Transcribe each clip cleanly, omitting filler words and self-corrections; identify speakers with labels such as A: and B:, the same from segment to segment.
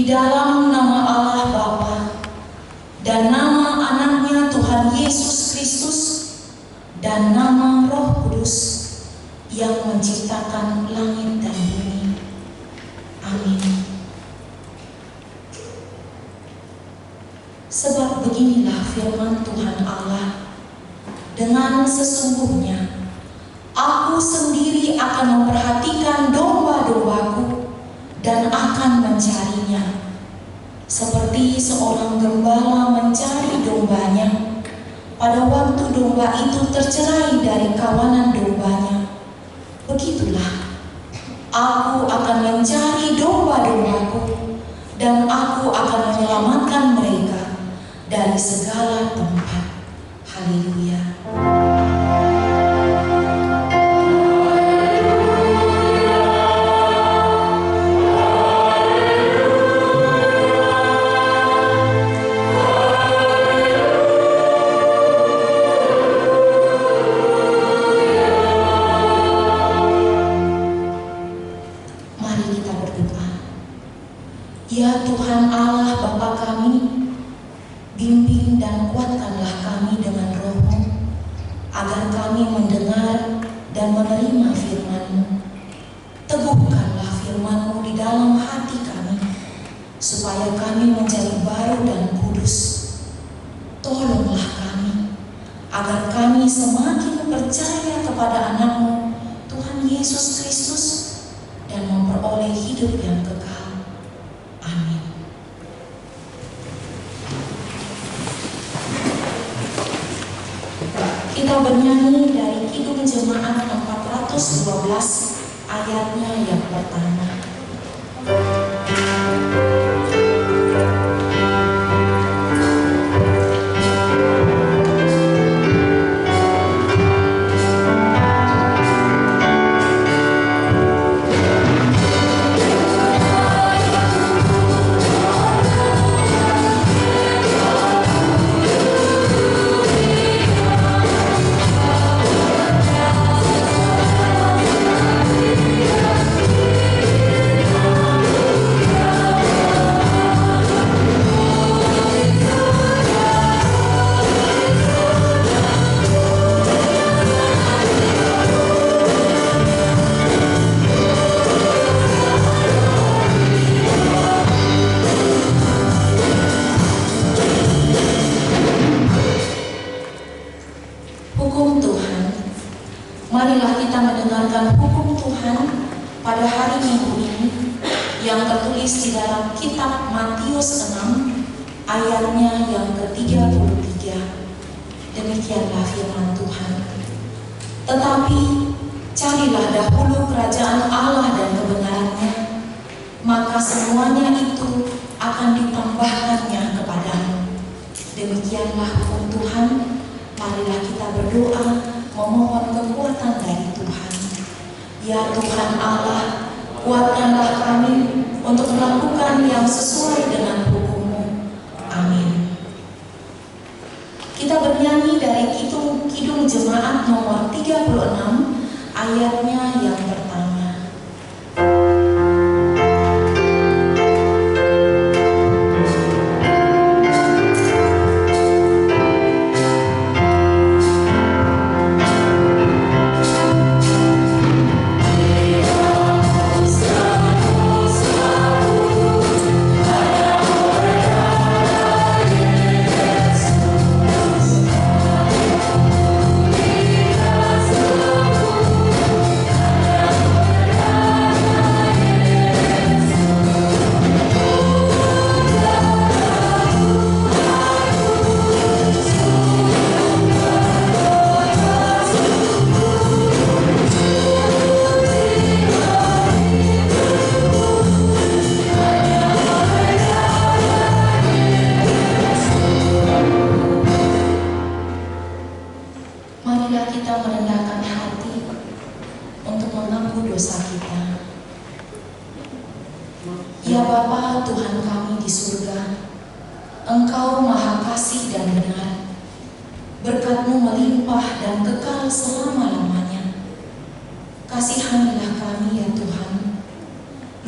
A: dalam nama Allah Bapa dan nama anaknya Tuhan Yesus Kristus dan nama Roh Kudus yang menciptakan langit dan bumi. Amin. Sebab beginilah firman Tuhan Allah, dengan sesungguhnya Aku sendiri akan memperhatikan domba-dombaku dan akan mencarinya, seperti seorang gembala mencari dombanya pada waktu domba itu tercerai dari kawanan dombanya. Begitulah Aku akan mencari domba-dombaku dan Aku akan menyelamatkan mereka dari segala tempat. Haleluya. Ya Tuhan Allah Bapa kami, bimbing dan kuatkanlah kami dengan Roh-Mu, agar kami mendengar dan menerima firman-Mu. Teguhkanlah firman-Mu di dalam hati kami, supaya kami menjadi baru dan kudus. Tolonglah kami, agar kami semakin percaya kepada anak-Mu, Tuhan Yesus Kristus, dan memperoleh hidup yang kekal. Amin. Kita bernyanyi dari Kidung Jemaat 412 ayatnya yang pertama. Hukum Tuhan. Marilah kita mendengarkan hukum Tuhan pada hari Minggu ini yang tertulis di dalam kitab Matius 6 ayatnya yang ke-33. Demikianlah firman Tuhan. Tetapi carilah dahulu kerajaan Allah dan kebenarannya, maka semuanya itu akan ditambahkannya kepadamu. Demikianlah hukum Tuhan. Marilah kita berdoa memohon kekuatan dari Tuhan. Ya Tuhan Allah, kuatkanlah kami untuk melakukan yang sesuai dengan hukum-Mu. Amin. Kita bernyanyi dari Kidung Jemaat nomor 36 ayatnya yang pertama. Ya Bapa Tuhan kami di surga, Engkau maha kasih dan benar, berkat-Mu melimpah dan kekal selama-lamanya. Kasihanilah kami ya Tuhan,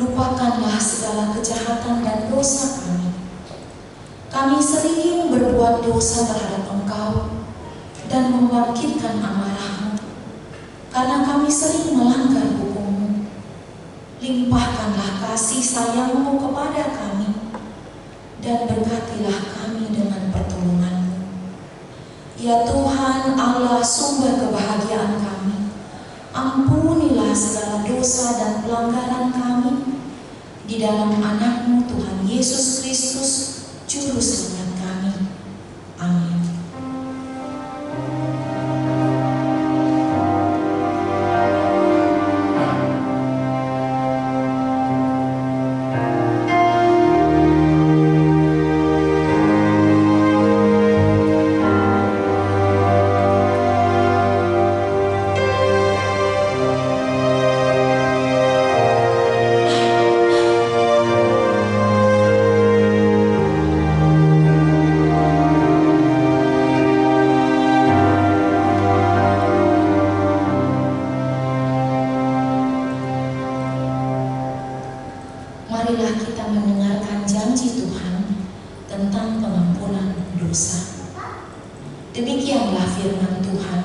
A: lupakanlah segala kejahatan dan dosa kami. Kami sering berbuat dosa terhadap Engkau dan membangkitkan amarah-Mu, karena kami sering melanggar hukum-Mu. Limpahkanlah kasih sayang-Mu kepada kami, dan berkatilah kami dengan pertolongan-Mu. Ya Tuhan Allah, sumber kebahagiaan kami, ampunilah segala dosa dan pelanggaran kami di dalam anak-Mu Tuhan Yesus Kristus, Juru Selamat kami. Amin. Marilah kita mendengarkan janji Tuhan tentang pengampunan dosa. Demikianlah firman Tuhan.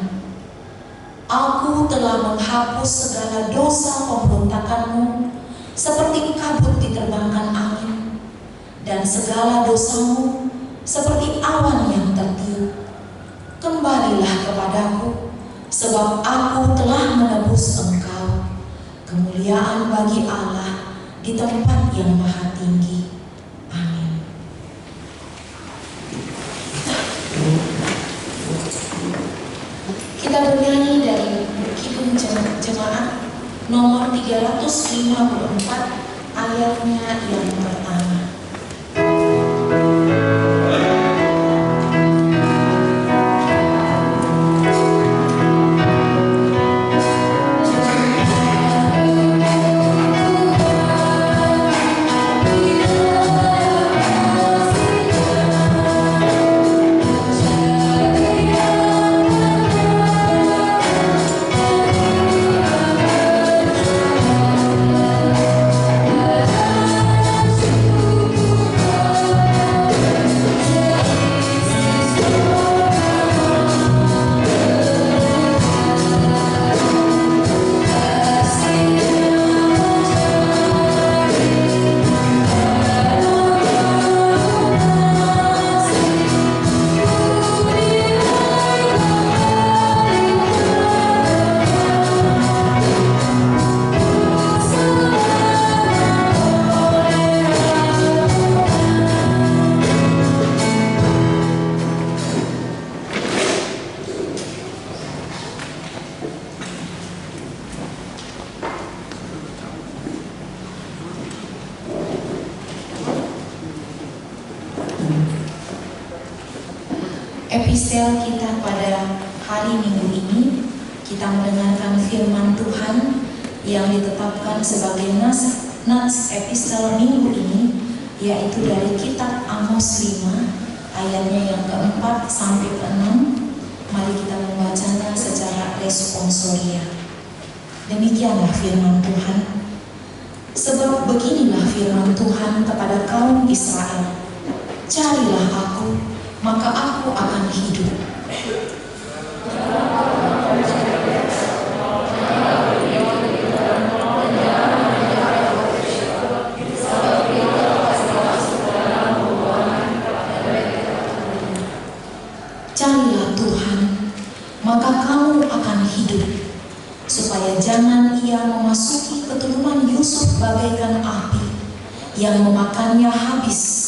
A: Aku telah menghapus segala dosa pemberontakanmu seperti kabut diterbangkan angin, dan segala dosamu seperti awan yang tertiup. Kembalilah kepadaku, sebab aku telah menebus engkau. Kemuliaan bagi Allah di tempat yang maha tinggi. Amin. Kita bernyanyi dari Kidung Jemaat nomor 354, ayatnya yang pertama. Epistel kita pada hari Minggu ini, kita mendengarkan firman Tuhan yang ditetapkan sebagai nats epistel minggu ini, yaitu dari kitab Amos 5 ayatnya yang keempat sampai ke-6. Mari kita membacanya secara responsoria. Demikianlah firman Tuhan. Sebab beginilah firman Tuhan kepada kaum Israel, carilah aku, maka aku akan hidup. Carilah Tuhan, maka kamu akan hidup, supaya jangan ia memasuki keturunan Yusuf bagaikan api yang memakannya habis,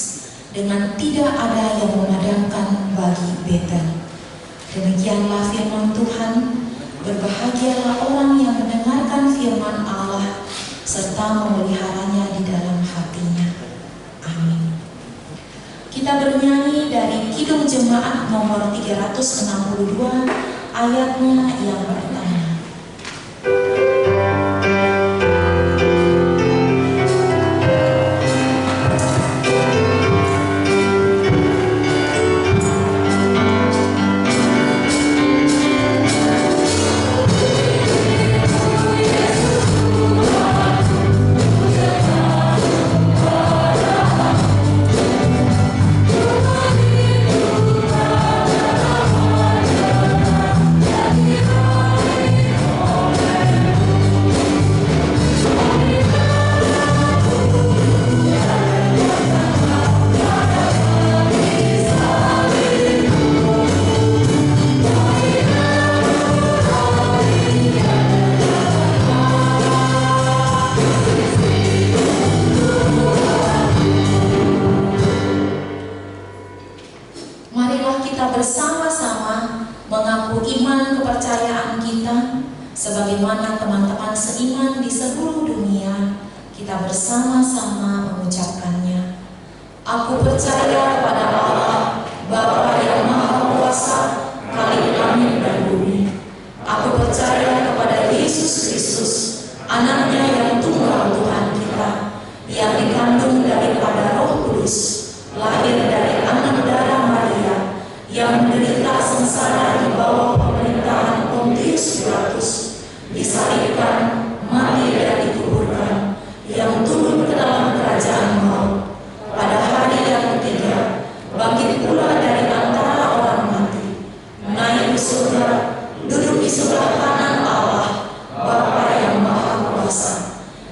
A: dengan tidak ada yang memadamkan bagi Betel. Demikianlah firman Tuhan. Berbahagialah orang yang mendengarkan firman Allah serta memeliharanya di dalam hatinya. Amin. Kita bernyanyi dari Kidung Jemaat nomor 362 ayatnya yang pertama. sebagaimana teman-teman seiman di seluruh dunia, kita bersama-sama mengucapkannya. Aku percaya pada Allah, Bapa yang Maha Kuasa, Khalik langit dan bumi. Aku percaya kepada Yesus Kristus, Anaknya yang tunggal Tuhan kita, yang dikandung daripada Roh Kudus, lahir dari anak darah Maria, yang menderita sengsara di bawah pemerintahan Pontius Pilatus, disalibkan, mati dan dikuburkan, yang turun ke dalam kerajaan maut. Pada hari yang ketiga, bangkit pula dari antara orang mati, naik ke surga, duduk di sebelah kanan Allah, Bapa yang Maha Kuasa.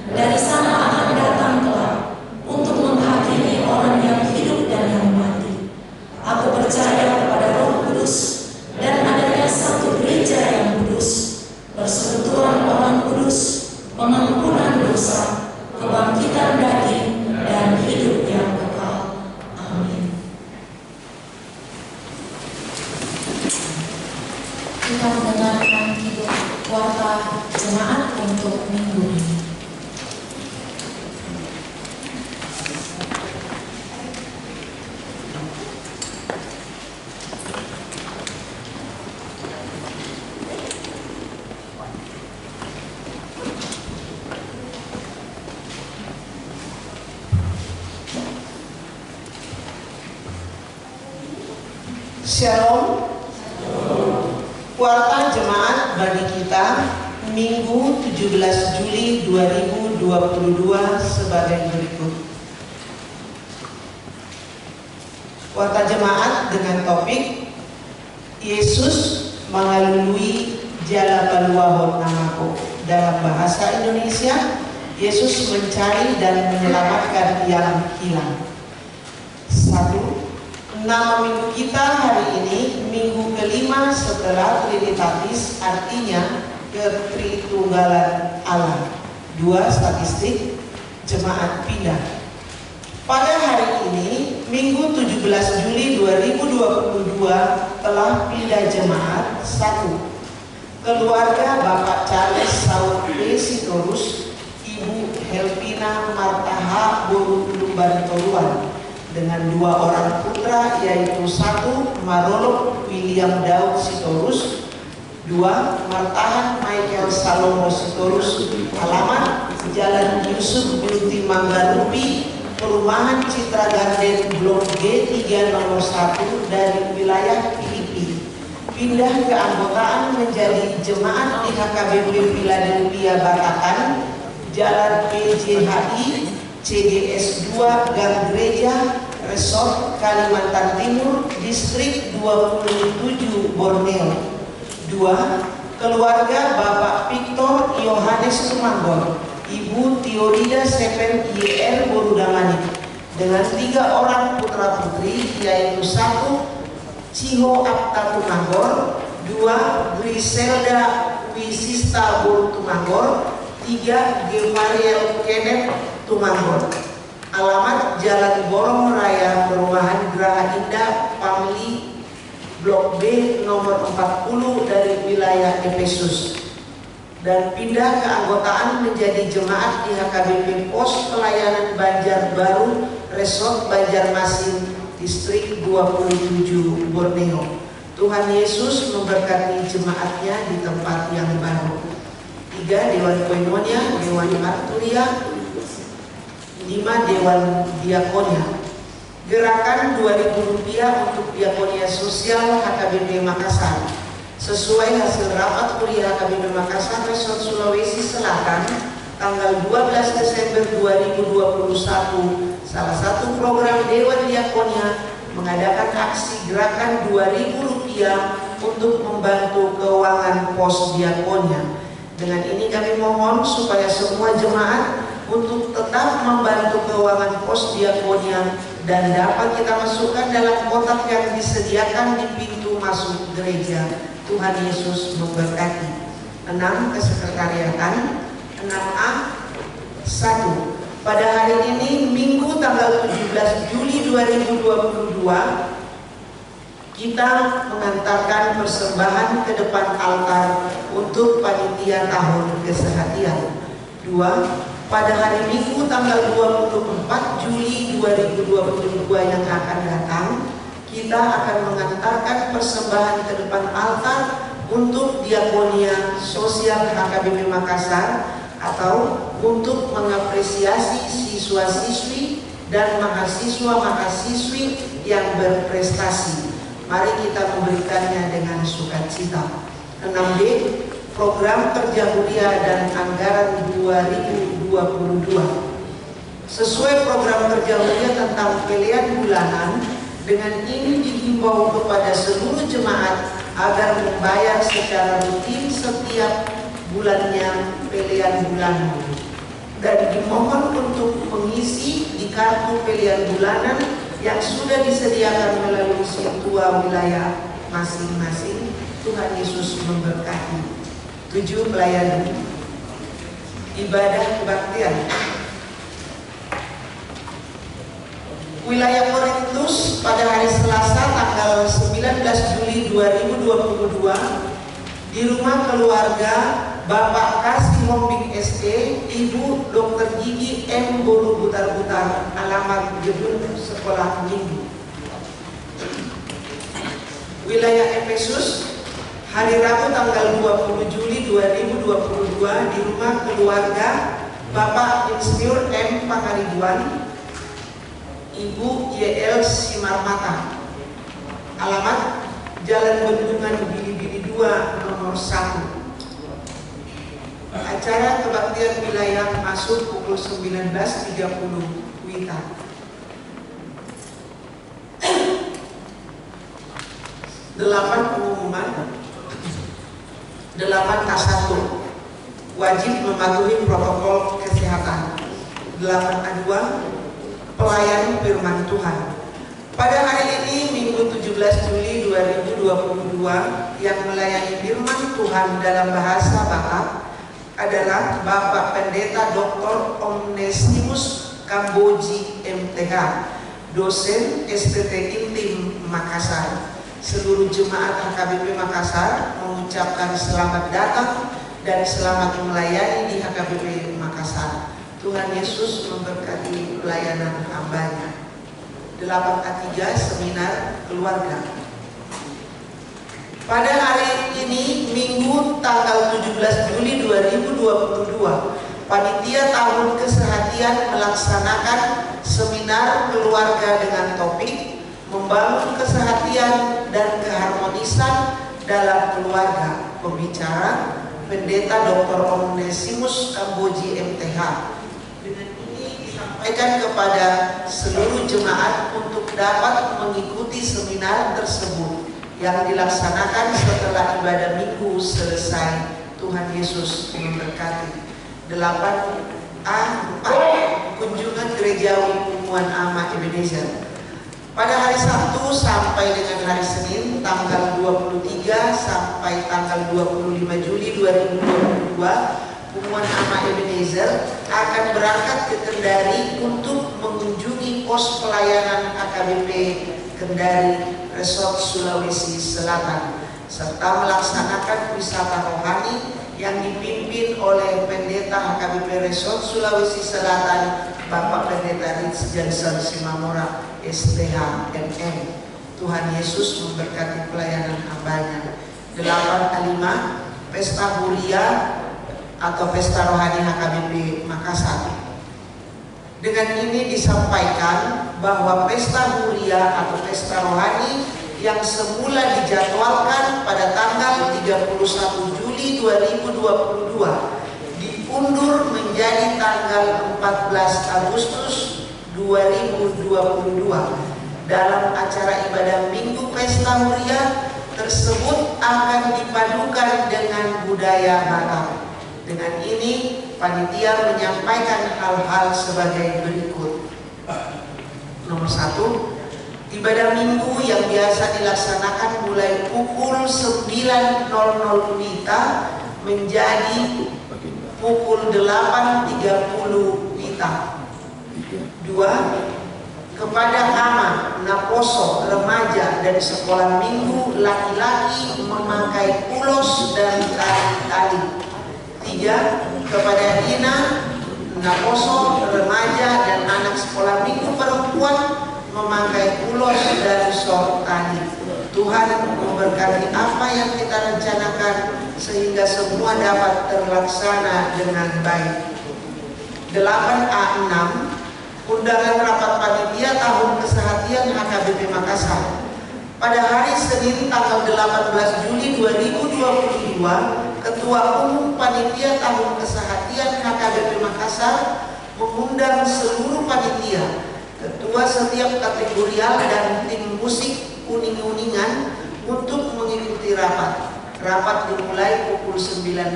A: Dari sana akan datang kelak untuk menghakimi orang yang hidup dan yang mati. Aku percaya kepada Roh Kudus dan adanya satu gereja yang kudus, persekutuan orang kudus, pengampunan dosa, kebangkitan daging, dan hidup yang kekal. Amin. Kita mendengarkan hidup warta jemaat untuk minggu ini.
B: Shalom. Warta jemaat bagi kita Minggu 17 Juli 2022 sebagai berikut. Warta jemaat dengan topik Yesus mengalului jala paluahon namaku. Dalam bahasa Indonesia, Yesus mencari dan menyelamatkan yang hilang. 1. Nama minggu kita hari ini minggu kelima setelah Trinitatis, artinya ketritunggalan Allah. 2. Statistik jemaat pindah. Pada hari ini minggu 17 Juli 2022 telah pindah jemaat. 1. Keluarga Bapak Charles Saud P. Sitorus, Ibu Helpina Martaha Boruluban Toluan, dengan 2 orang putra, yaitu 1. Marolok William Daud Sitorus, 2. Martahan Michael Salomo Sitorus, alamat Jalan Yusuf Binti Manggalupi, Perumahan Citra Garden Blok G3 nomor 1 dari wilayah Filipi. Pindah keanggotaan menjadi jemaat di HKBP Philadelphia Batakan, Jalan PJHI CGS 2 Gang Gereja Resort Kalimantan Timur, Distrik 27 Borneo. 2. Keluarga Bapak Victor Yohanes Tumanggor, Ibu Tiorida Sepen YR Borudamani, dengan 3 orang putra putri, yaitu 1. Ciho Apta Tumanggor, 2. Griselda Wisista Bor Tumanggor, 3. Gevariel Kenneth Tumanggor. Alamat Jalan Borong Raya, Perumahan Geraha Indah, Pamli, Blok B nomor 40 dari wilayah Efesus. Dan pindah keanggotaan menjadi jemaat di HKBP Pos Pelayanan Banjarbaru Resort Banjarmasin, Distrik 27 Borneo. Tuhan Yesus memberkati jemaatnya di tempat yang baru. 3. Dewan Koinonia, Dewan Arturia. 5. Dewan Diakonia. Gerakan Rp2.000 untuk Diakonia Sosial HKBP Makassar. Sesuai hasil rapat kuliah HKBP Makassar Resort Sulawesi Selatan tanggal 12 Desember 2021, salah satu program Dewan Diakonia mengadakan aksi gerakan Rp2.000 untuk membantu keuangan pos diakonia. Dengan ini kami mohon supaya semua jemaat untuk tetap membantu keuangan pos diakonia dan dapat kita masukkan dalam kotak yang disediakan di pintu masuk gereja. Tuhan Yesus memberkati. 6. Kesekretariatan. 6A. 1. Pada hari ini Minggu tanggal 17 Juli 2022 kita mengantarkan persembahan ke depan altar untuk panitia tahun kesehatian. 2. Pada hari Minggu tanggal 24 Juli 2022 yang akan datang, kita akan mengantarkan persembahan ke depan altar untuk Diakonia Sosial HKBP Makassar atau untuk mengapresiasi siswa-siswi dan mahasiswa-mahasiswi yang berprestasi. Mari kita memberikannya dengan sukacita. 6B, program kerja mulia dan anggaran 2022. Sesuai program kerja mulia tentang pilihan bulanan, dengan ini dihimbau kepada seluruh jemaat agar membayar secara rutin setiap bulannya pilihan bulanan, dan dimohon untuk mengisi di kartu pilihan bulanan yang sudah disediakan melalui situa wilayah masing-masing. Tuhan Yesus memberkati. 7. Pelayanan ibadah kebaktian. Wilayah Korintus pada hari Selasa tanggal 19 Juli 2022 di rumah keluarga Bapak Kasih Hombing SE, Ibu Dr. Gigi M. Bolu Butar-Butar, alamat gedung sekolah minggu. Wilayah Efesus hari Rabu tanggal 20 Juli 2022 di rumah keluarga Bapak Insinyur M. Pangaribuan, Ibu YL Simarmata, alamat Jalan Bendungan Bili-Bili 2 nomor 1. Acara kebaktian wilayah masuk pukul 19.30 WITA. 8 pengumuman. 8 K1 wajib mematuhi protokol kesehatan. 8A2 pelayan firman Tuhan. Pada hari ini Minggu 17 Juli 2022 yang melayani firman Tuhan dalam bahasa Batak adalah Bapak Pendeta Dr. Onesimus Kamboji MTH, dosen STT Intim Makassar. Seluruh jemaat HKBP Makassar mengucapkan selamat datang dan selamat melayani di HKBP Makassar. Tuhan Yesus memberkati pelayanan hambanya. 8A3 seminar keluarga. Pada hari ini Minggu tanggal 17 Juli 2022, panitia tahun kesehatian melaksanakan seminar keluarga dengan topik membangun kesehatian dan keharmonisan dalam keluarga. Pembicara Pendeta Dr. Onesimus Kamboji MTH. Dengan ini disampaikan kepada seluruh jemaat untuk dapat mengikuti seminar tersebut yang dilaksanakan setelah ibadah minggu selesai. Tuhan Yesus memberkati. 8A4 kunjungan gerejawi Umuan Ama Ebenezer. Pada hari Sabtu sampai dengan hari Senin tanggal 23 sampai tanggal 25 Juli 2022, Umuan Ama Ebenezer akan berangkat ke Kendari untuk mengunjungi pos pelayanan HKBP Kendari Resort Sulawesi Selatan serta melaksanakan wisata rohani yang dipimpin oleh Pendeta HKBP Resort Sulawesi Selatan Bapak Pendeta Ritz Johnson Simamora STH MM. Tuhan Yesus memberkati pelayanan hambanya. 8A5 Pesta Huria atau Pesta Rohani HKBP Makassar. Dengan ini disampaikan bahwa Pesta Huria atau Pesta Rohani yang semula dijadwalkan pada tanggal 31 Juli 2022 diundur menjadi tanggal 14 Agustus 2022. Dalam acara ibadah Minggu Pesta Huria tersebut akan dipadukan dengan budaya Batak. Dengan ini panitia menyampaikan hal-hal sebagai berikut. Nomor 1, ibadah minggu yang biasa dilaksanakan mulai pukul 9.00 WITA menjadi pukul 8.30 WITA. 2, kepada anak, naposo, remaja, dan sekolah minggu laki-laki memakai ulos dan tali-tali. 3. Kepada ina, naposo, remaja, dan anak sekolah minggu perempuan memakai ulos dan short tali. Tuhan memberkati apa yang kita rencanakan sehingga semua dapat terlaksana dengan baik. 8A6 Undangan rapat panitia tahun keseharian HKBP Makassar. Pada hari Senin tanggal 18 Juli 2022, Ketua Umum Panitia Tahun Keseharian HKBP Makassar mengundang seluruh panitia, ketua setiap kategorial dan tim musik uning-uningan untuk mengikuti rapat. Rapat dimulai pukul 19.00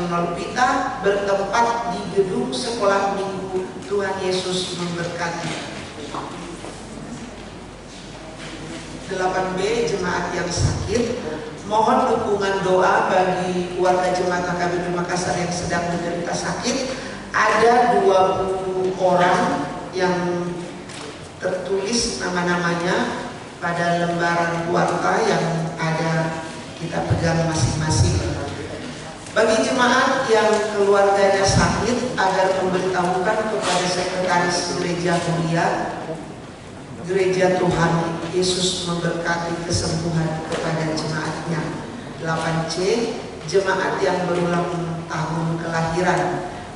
B: WITA bertempat di gedung sekolah minggu. Tuhan Yesus memberkati. 8B jemaat yang sakit, mohon dukungan doa bagi warga jemaat HKBP Makassar yang sedang menderita sakit. Ada 20 orang yang tertulis nama-namanya pada lembaran warta yang ada kita pegang masing-masing. Bagi jemaat yang keluarganya sakit, agar memberitahukan kepada sekretaris gereja mulia, gereja Tuhan Yesus memberkati kesembuhan kepada jemaatnya. 8C jemaat yang berulang tahun kelahiran.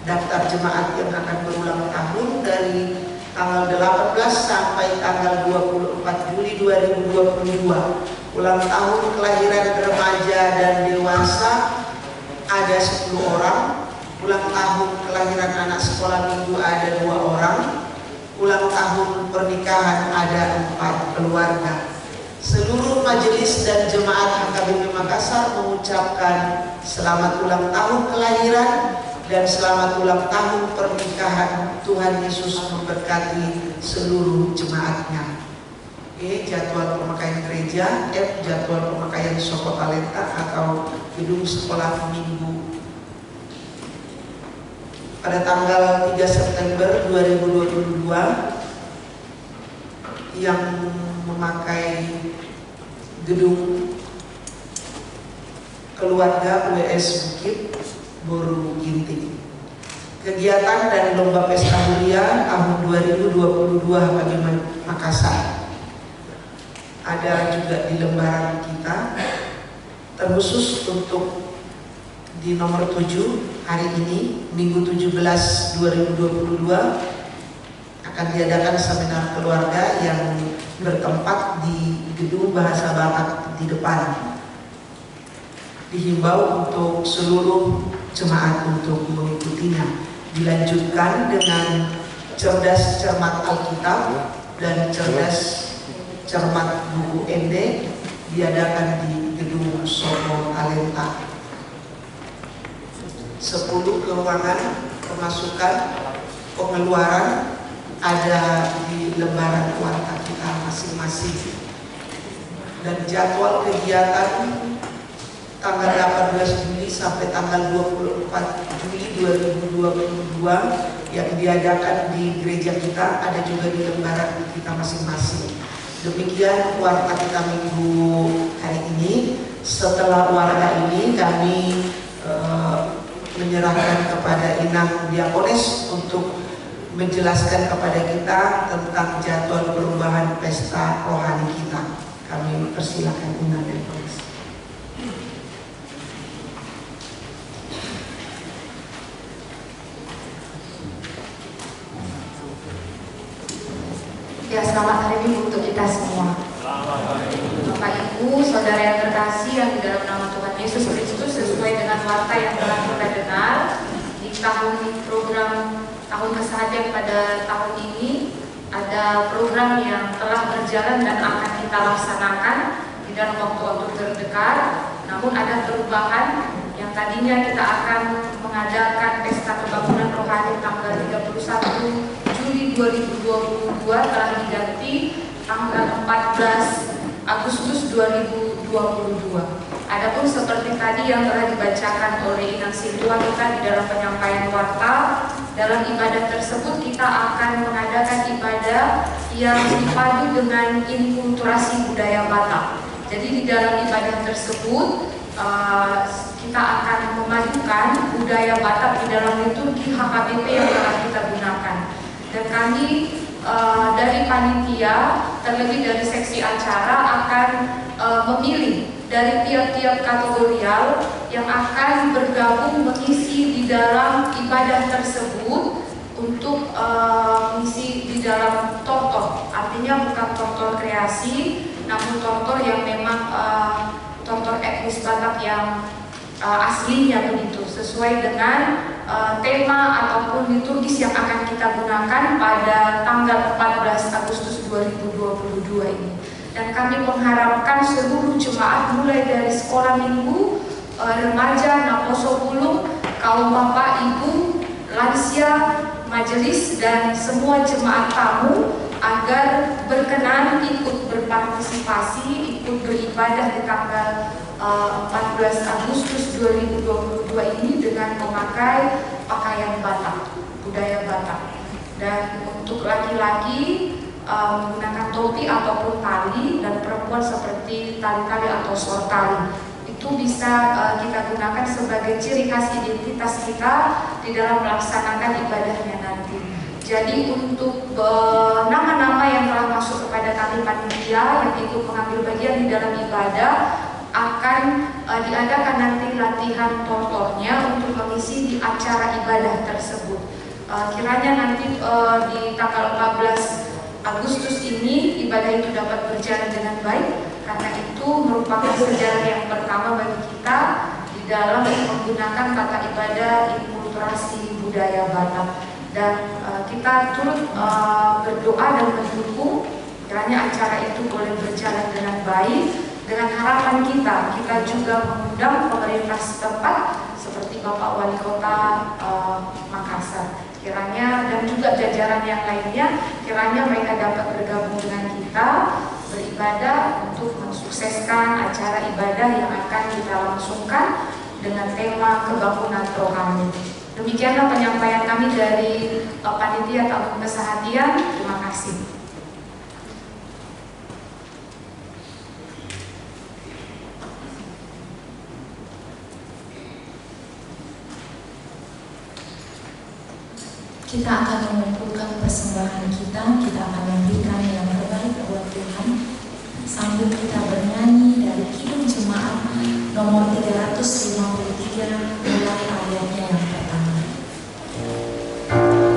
B: Daftar jemaat yang akan berulang tahun dari tanggal 18 sampai tanggal 24 Juli 2022. Ulang tahun kelahiran remaja dan dewasa ada 10 orang. Ulang tahun kelahiran anak sekolah minggu ada 2 orang. Ulang tahun pernikahan ada 4 keluarga. Seluruh majelis dan jemaat HKBP Makassar mengucapkan selamat ulang tahun kelahiran dan selamat ulang tahun pernikahan. Tuhan Yesus memberkati seluruh jemaatnya. E. Jadwal pemakaian gereja. F. Jadwal pemakaian Soko Talenta atau gedung sekolah minggu. Pada tanggal 3 September 2022 yang memakai gedung keluarga WS Bukit Boru Ginting. Kegiatan dan lomba pesta mulia tahun 2022 bagi Makassar ada juga di lembaran kita, terkhusus untuk di nomor 7 hari ini Minggu 17 2022 akan diadakan seminar keluarga yang bertempat di gedung bahasa Batak di depan. Dihimbau untuk seluruh jemaat untuk mengikutinya. Dilanjutkan dengan cerdas cermat Alkitab dan cerdas cermat buku MD diadakan di gedung Soko Talenta. 10 keuangan pemasukan pengeluaran ada di lembaran warta kita masing-masing. Dan jadwal kegiatan tanggal 18 Juli sampai tanggal 24 Juli 2022 yang diadakan di gereja kita ada juga di lembaran kita masing-masing. Demikian warta kita minggu hari ini. Setelah warta ini kami menyerahkan kepada Inang Diakonis untuk menjelaskan kepada kita tentang jadwal perubahan pesta rohani kita. Kami persilakan Inang Diakonis.
C: Ya, selamat hari Minggu untuk kita semua. Bapak Ibu, saudara yang terkasih yang di dalam nama Tuhan Yesus Kristus, sesuai dengan warta yang telah kita dengar di tahun program tahun keseharian pada tahun ini, ada program yang telah berjalan dan akan kita laksanakan di dalam waktu-waktu terdekat. Namun ada perubahan yang tadinya kita akan mengadakan pesta kebangunan rohani tanggal 31 Juli 2022 telah diganti tanggal 14 Agustus 2022. Adapun seperti tadi yang telah dibacakan oleh Inang Sintua kita di dalam penyampaian warta dalam ibadah tersebut kita akan mengadakan ibadah yang dipadu dengan inkulturasi budaya Batak. Jadi di dalam ibadah tersebut kita akan memadukan budaya Batak di dalam liturgi HKBP yang telah kita gunakan. Dan kami dari panitia, terlebih dari seksi acara, akan memilih dari tiap-tiap kategorial yang akan bergabung mengisi di dalam ibadah tersebut untuk mengisi di dalam tortor. Artinya bukan tortor kreasi, namun tortor yang memang tortor etnis Batak yang aslinya begitu, sesuai dengan tema ataupun liturgis yang akan kita gunakan pada tanggal 14 Agustus 2022 ini. Dan kami mengharapkan seluruh jemaat mulai dari sekolah minggu, remaja, naposo bulung, kaum bapak, ibu, lansia, majelis, dan semua jemaat tamu agar berkenan ikut berpartisipasi, ikut beribadah di tanggal 14 Agustus 2022 ini dengan memakai pakaian Batak, budaya Batak. Dan untuk laki-laki menggunakan topi ataupun tali, dan perempuan seperti tali-tali atau sortali. Itu bisa kita gunakan sebagai ciri khas identitas kita di dalam melaksanakan ibadahnya nanti. Jadi untuk nama-nama yang telah masuk kepada kami panitia yang ikut mengambil bagian di dalam ibadah akan diadakan nanti latihan tortornya untuk mengisi di acara ibadah tersebut. Kiranya nanti di tanggal 14 Agustus ini ibadah itu dapat berjalan dengan baik, karena itu merupakan sejarah yang pertama bagi kita di dalam menggunakan tata ibadah inkulturasi budaya Batak. Dan kita turut berdoa dan mendukung kiranya acara itu boleh berjalan dengan baik. Dengan harapan kita juga mengundang pemerintah setempat seperti Bapak Wali Kota Makassar, kiranya, dan juga jajaran yang lainnya, kiranya mereka dapat bergabung dengan kita beribadah untuk mensukseskan acara ibadah yang akan kita langsungkan dengan tema kebangunan rohani. Demikianlah penyampaian kami dari Panitia Tabung Kesehatian. Terima kasih.
A: Kita akan mengumpulkan persembahan kita akan memberikan yang terbaik buat Tuhan sambil kita bernyanyi dari Kidung Jemaat nomor 353 mulai ayatnya yang pertama.
D: Thank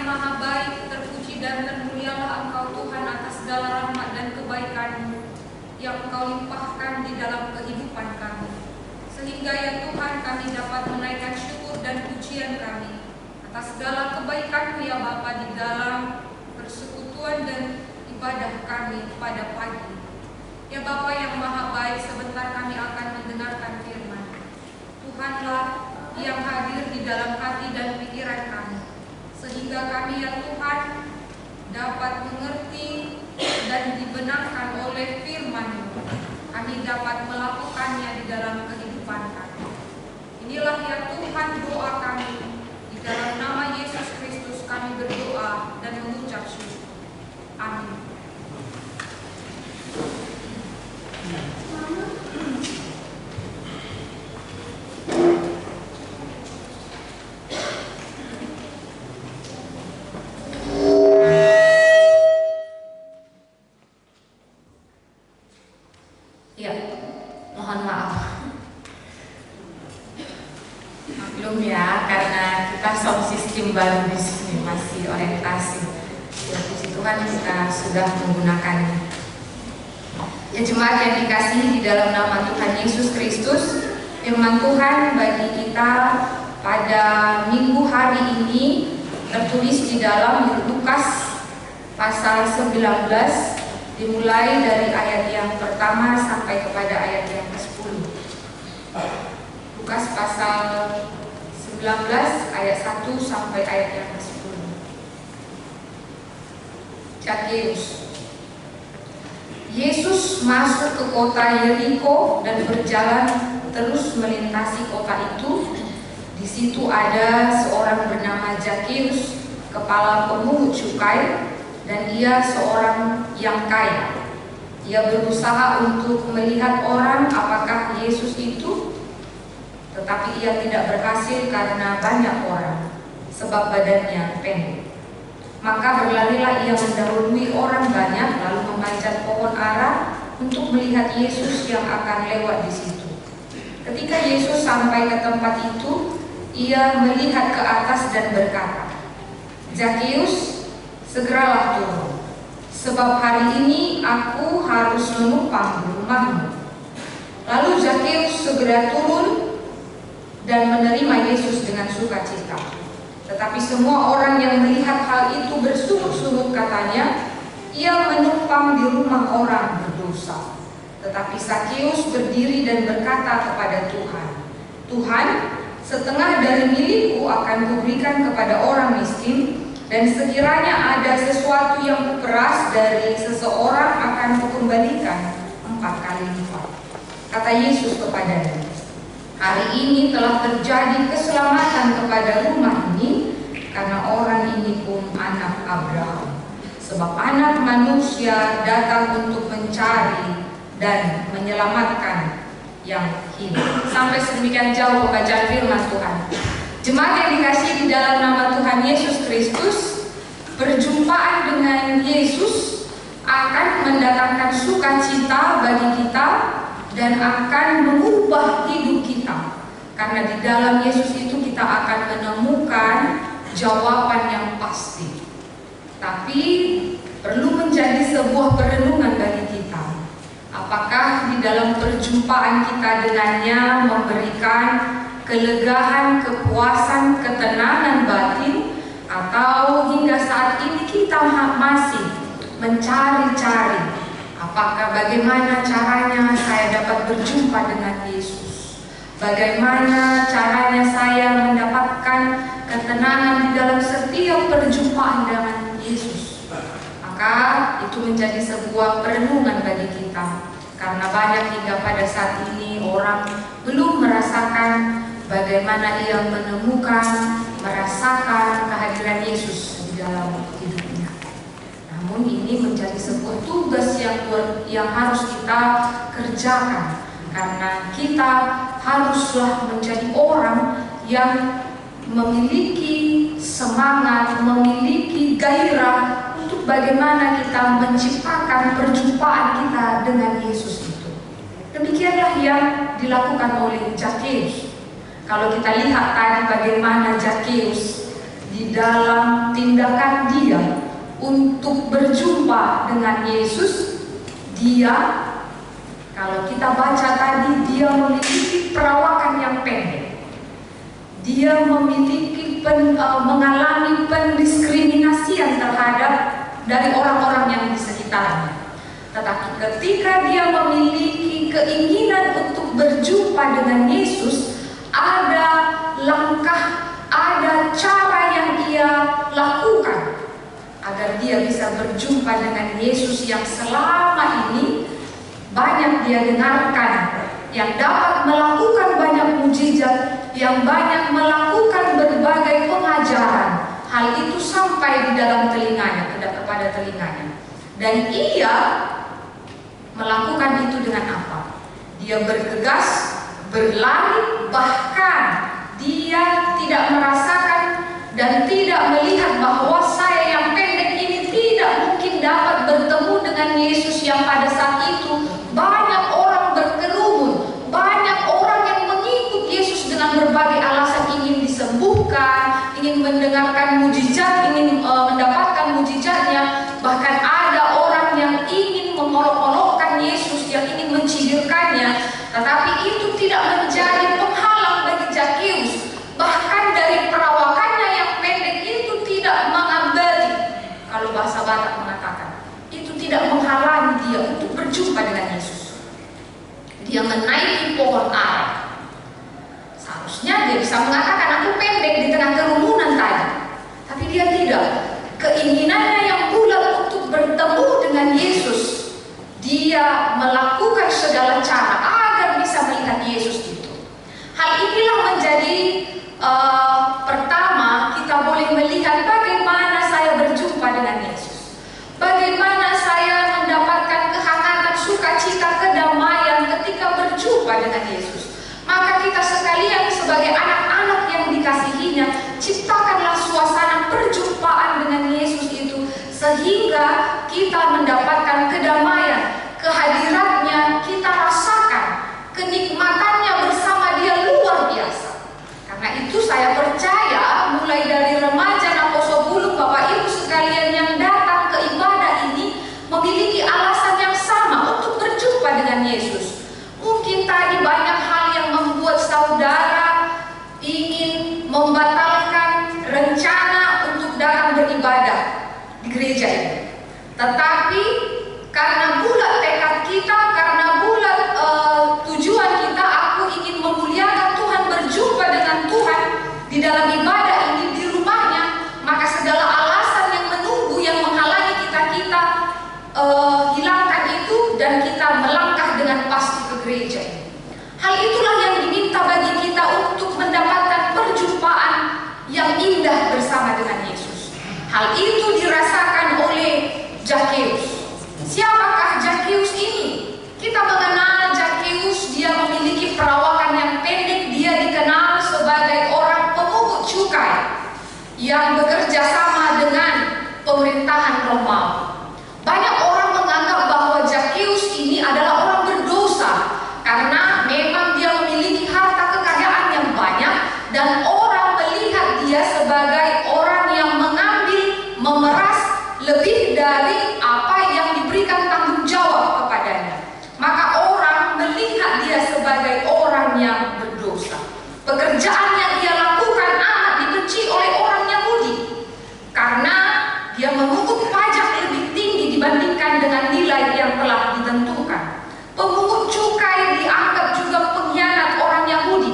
C: yang maha baik, terpuji dan termulialah Engkau Tuhan atas segala rahmat dan kebaikan-Mu yang Engkau limpahkan di dalam kehidupan kami. Sehingga ya Tuhan kami dapat menaikkan syukur dan pujian kami atas segala kebaikan-Mu ya Bapa di dalam persekutuan dan ibadah kami pada pagi. Ya Bapa yang maha baik, sebentar kami akan mendengarkan firman. Tuhanlah yang hadir di dalam hati dan pikiran kami, sehingga kami ya Tuhan dapat mengerti dan dibenarkan oleh firman-Mu. Kami dapat melakukannya di dalam kehidupan kami. Inilah ya Tuhan doa kami. Di dalam nama Yesus Kristus kami berdoa dan mengucap syukur. Amin.
D: Ya, mohon maaf. Maklum ya, karena kita sound system baru di sini, masih orientasi. Ya, puji Tuhan kita sudah menggunakannya. Ya jemaat yang dikasihi di dalam nama Tuhan Yesus Kristus, firman Tuhan bagi kita pada minggu hari ini tertulis di dalam Lukas pasal 19, dimulai dari ayat yang pertama sampai kepada ayat yang ke-10. Lukas pasal 19 ayat 1 sampai ayat yang ke-10. Zakheus. Yesus masuk ke kota Yeriko dan berjalan terus melintasi kota itu. Di situ ada seorang bernama Zakheus, kepala pemungut cukai, dan ia seorang yang kaya. Ia berusaha untuk melihat orang apakah Yesus itu, tetapi ia tidak berhasil karena banyak orang, sebab badannya pendek. Maka berlarilah ia mendahului orang banyak, lalu memanjat pohon ara untuk melihat Yesus yang akan lewat di situ. Ketika Yesus sampai ke tempat itu, ia melihat ke atas dan berkata, "Zakheus, segeralah turun, sebab hari ini aku harus menumpang di rumahmu." Lalu Zakheus segera turun dan menerima Yesus dengan sukacita. Tetapi semua orang yang melihat hal itu bersungut-sungut katanya, "Ia menumpang di rumah orang berdosa." Tetapi Zakheus berdiri dan berkata kepada Tuhan, "Tuhan, setengah dari milikku akan kuberikan kepada orang miskin, dan sekiranya ada sesuatu yang kuperas dari seseorang akan kukembalikan 4 kali lipat." Kata Yesus kepadanya, "Hari ini telah terjadi keselamatan kepada rumah ini, karena orang ini pun anak Abraham. Sebab anak manusia datang untuk mencari dan menyelamatkan yang hilang." Sampai sedemikian jauh pembacaan firman Tuhan. Jemaat yang dikasihi di dalam nama Tuhan Yesus Kristus, perjumpaan dengan Yesus akan mendatangkan sukacita bagi kita dan akan mengubah hidup kita. Karena di dalam Yesus itu kita akan menemukan jawaban yang pasti. Tapi perlu menjadi sebuah perenungan bagi kita. Apakah di dalam perjumpaan kita dengannya memberikan kelegaan, kepuasan, ketenangan batin, atau hingga saat ini kita masih mencari-cari apakah bagaimana caranya saya dapat berjumpa dengan Yesus, bagaimana caranya saya mendapatkan ketenangan di dalam setiap perjumpaan dengan Yesus. Maka itu menjadi sebuah perenungan bagi kita, karena banyak hingga pada saat ini orang belum merasakan bagaimana ia menemukan, merasakan kehadiran Yesus di dalam hidupnya. Namun ini menjadi sebuah tugas yang harus kita kerjakan, karena kita haruslah menjadi orang yang memiliki semangat, memiliki gairah untuk bagaimana kita menciptakan perjumpaan kita dengan Yesus itu. Demikianlah yang dilakukan oleh Zakheus. Kalau kita lihat tadi bagaimana Zakheus di dalam tindakan dia untuk berjumpa dengan Yesus, dia, kalau kita baca tadi, dia memiliki perawakan yang pendek. Dia memiliki mengalami pendiskriminasian terhadap dari orang-orang yang di sekitarnya. Tetapi ketika dia memiliki keinginan untuk berjumpa dengan Yesus, ada langkah, ada cara yang dia lakukan agar dia bisa berjumpa dengan Yesus yang selama ini banyak dia dengarkan, yang dapat melakukan banyak mujizat, yang banyak melakukan berbagai pengajaran. Hal itu sampai di dalam telinganya, kepada telinganya. Dan ia melakukan itu dengan apa? Dia bergegas, berlari, bahkan dia tidak merasakan dan tidak melihat bahwa saya yang pendek ini tidak mungkin dapat bertemu dengan Yesus yang pada saat itu banyak orang berkerumun, banyak orang yang mengikut Yesus dengan berbagai alasan, ingin disembuhkan, ingin mendengarkan mujizat, ingin mendapatkan mujizatnya. Bahkan ada orang yang ingin mengolok-olokkan Yesus, yang ingin mencidirkannya, tetapi itu tidak menjadi penghalang bagi Zakeus. Bahkan dari perawakannya yang pendek itu tidak mengambali, kalau bahasa Batak mengatakan, itu tidak menghalangi dia untuk berjumpa dengan Yesus. Dia menaiki pohon ara. Seharusnya dia bisa mengatakan, aku pendek di tengah kerumunan tadi. Tapi dia tidak. Keinginannya yang bulat untuk bertemu dengan Yesus, dia melakukan segala cara agar bisa melihat Yesus itu. Hal inilah menjadi pertama kita boleh melihat bagaimana saya berjumpa dengan Yesus, bagaimana saya mendapatkan kehangatan, sukacita, kedamaian ketika berjumpa dengan Yesus. Maka kita sekalian sebagai anak-anak yang dikasihinya, ciptakanlah suasana perjumpaan dengan Yesus itu, sehingga kita mendapatkan kedamaian, kehadirannya kita rasakan, kenikmatannya bersama dia luar biasa. Karena itu saya percaya mulai dari remaja Naposobulung, Bapak Ibu sekalian yang datang ke ibadah ini memiliki alasan yang sama untuk berjumpa dengan Yesus. Mungkin tadi banyak hal yang membuat saudara ingin membatalkan rencana untuk datang beribadah di gereja ini. Tetapi karena bulat tekad kita, karena bulat tujuan kita, aku ingin memuliakan Tuhan, berjumpa dengan Tuhan di dalam ibadah ini di rumahnya, maka segala alasan yang menunggu, yang menghalangi kita hilangkan itu, dan kita melangkah dengan pasti ke gereja ini. Hal itulah yang diminta bagi kita untuk mendapatkan perjumpaan yang indah bersama dengan Yesus. Hal itu dirasakan oleh Zakeus. Siapakah Zakeus ini? Kita mengenal Zakeus, dia memiliki perawakan yang pendek, dia dikenal sebagai orang pemungut cukai yang bekerja sama dengan pemerintahan Romawi. Banyak orang menganggap bahwa Zakeus ini adalah orang berdosa karena memang dia memiliki harta kekayaan yang banyak, dan orang melihat dia sebagai orang yang mengambil, memeras lebih dari apa yang diberikan tanggung jawab kepadanya. Maka orang melihat dia sebagai orang yang berdosa. Pekerjaan yang dia lakukan amat dibenci oleh orang Yahudi karena dia memungut pajak lebih tinggi dibandingkan dengan nilai yang telah ditentukan. Pemungut cukai dianggap juga pengkhianat orang Yahudi,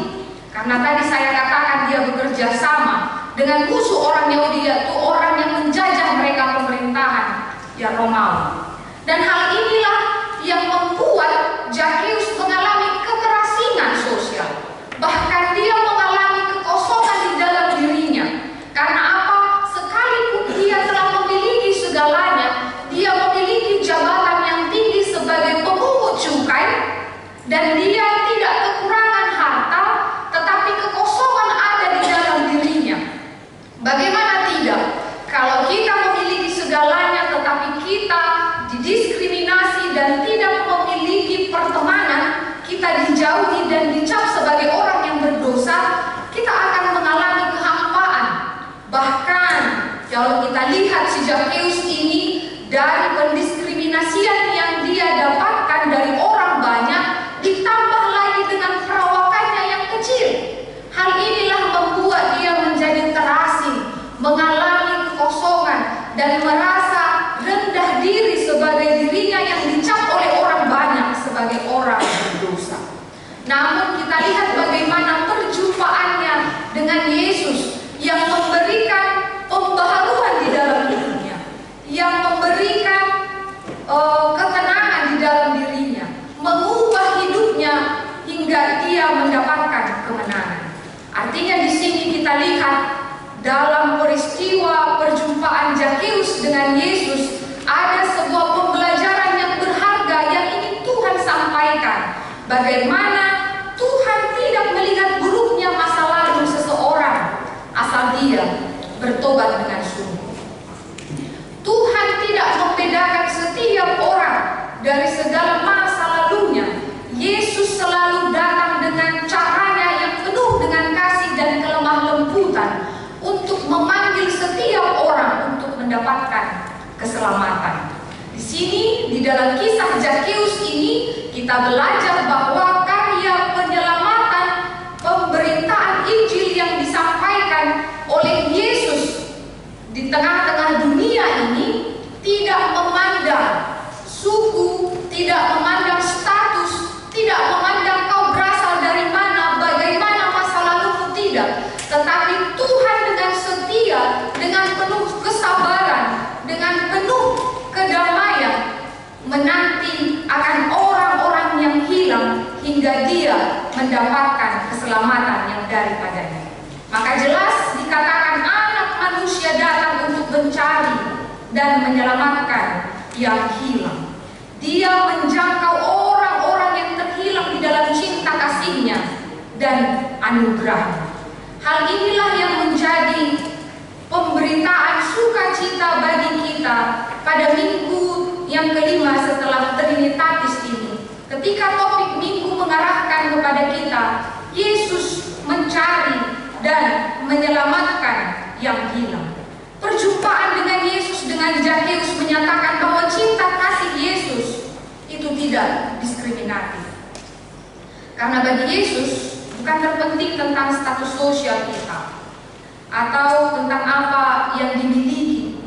D: karena tadi saya katakan dia bekerja sama dengan musuh orang Yahudi, yaitu orang yang menjajah mereka, pemerintahan yang Romawi. Dan hal inilah yang membuat Zakeus mengalami keterasingan sosial. Bahkan dia mengalami kekosongan di dalam dirinya. Karena apa? Sekalipun dia telah memiliki segalanya, dia memiliki jabatan yang tinggi sebagai pemungut cukai, dan dia tidak kekurangan harta, tetapi kekosongan ada di dalam dirinya. Bagaimana tidak? Kalau kita memiliki segalanya tetapi kita didiskriminasi dan tidak memiliki pertemanan, kita dijauhi dan dicap sebagai orang yang berdosa, kita akan mengalami kehampaan. Bahkan Kalau kita lihat si Zakeus ini, dari pendiskriminasian yang dia dapatkan dari orang banyak, ditambah lagi dengan perawakannya yang kecil. Hal inilah membuat dia menjadi terasing, mengalami kekosongan, dan merasa rendah diri sebagai dirinya yang dicap oleh orang banyak sebagai orang berdosa. Namun kita lihat bagaimana perjumpaannya dengan Yesus yang memberikan pembaharuan di dalam hidupnya, yang memberikan ketenangan di dalam dirinya, mengubah hidupnya hingga dia mendapatkan kemenangan. Artinya di sini kita lihat dalam peristiwa perjumpaan Zakeus dengan Yesus ada sebuah pembelajaran yang berharga yang ingin Tuhan sampaikan. Bagaimana Tuhan tidak melihat buruknya masa lalu seseorang asal dia bertobat dengan sungguh. Tuhan tidak membedakan setiap orang dari segala masa lalunya. Yesus selalu datang dengan caranya yang penuh dengan kasih dan kelemah lembutan untuk memanggil setiap orang untuk mendapatkan keselamatan. Di sini, di dalam kisah Zakeus ini, kita belajar bahwa karya penyelamatan, pemberitaan Injil yang disampaikan oleh Yesus di tengah-tengah dunia ini tidak memandang suku, tidak memandang status, tidak memandang kau berasal dari mana, bagaimana masa lalumu, tidak. Tetapi Tuhan dengan setia, dengan penuh kesabaran, dengan penuh kedamaian, menanti akan orang-orang yang hilang hingga dia mendapatkan keselamatan yang daripadanya. Maka jelas dikatakan anak manusia datang untuk mencari dan menyelamatkan yang hilang. Dia menjangkau orang-orang yang terhilang di dalam cinta kasih-Nya dan anugerah. Hal inilah yang menjadi pemberitaan sukacita bagi kita pada minggu yang kelima setelah Trinitatis ini. Ketika topik minggu mengarahkan kepada kita, Yesus mencari dan menyelamatkan yang hilang. Perjumpaan dengan Yesus dengan Zakeus menyatakan bahwa cinta kasih Yesus itu tidak diskriminatif. Karena bagi Yesus bukan terpenting tentang status sosial kita atau tentang apa yang dimiliki,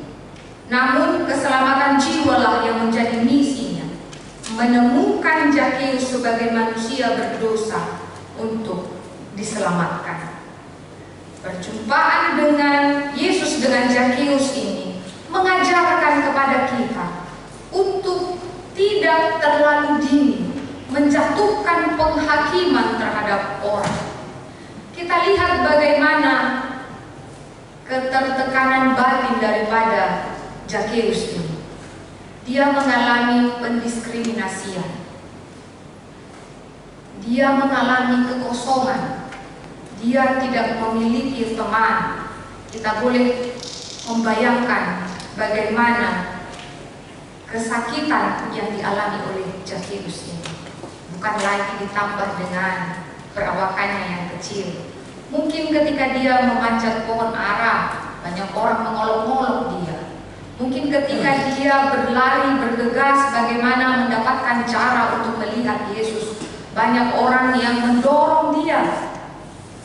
D: namun keselamatan jiwalah yang menjadi misinya, menemukan Zakeus sebagai manusia berdosa untuk diselamatkan. Perjumpaan dengan Yesus dengan Zakeus ini mengajarkan kepada kita untuk tidak terlalu dini menjatuhkan penghakiman terhadap orang. Kita lihat bagaimana ketertekanan batin daripada Zakeus ini. Dia mengalami pendiskriminasian. Dia mengalami kekosongan. Dia tidak memiliki teman. Kita boleh membayangkan bagaimana kesakitan yang dialami oleh Zakeus ini. Bukan lagi ditambah dengan perawakannya yang kecil. Mungkin ketika dia memanjat pohon ara, banyak orang mengolok-olok dia. Mungkin ketika dia berlari bergegas bagaimana mendapatkan cara untuk melihat Yesus, banyak orang yang mendorong dia.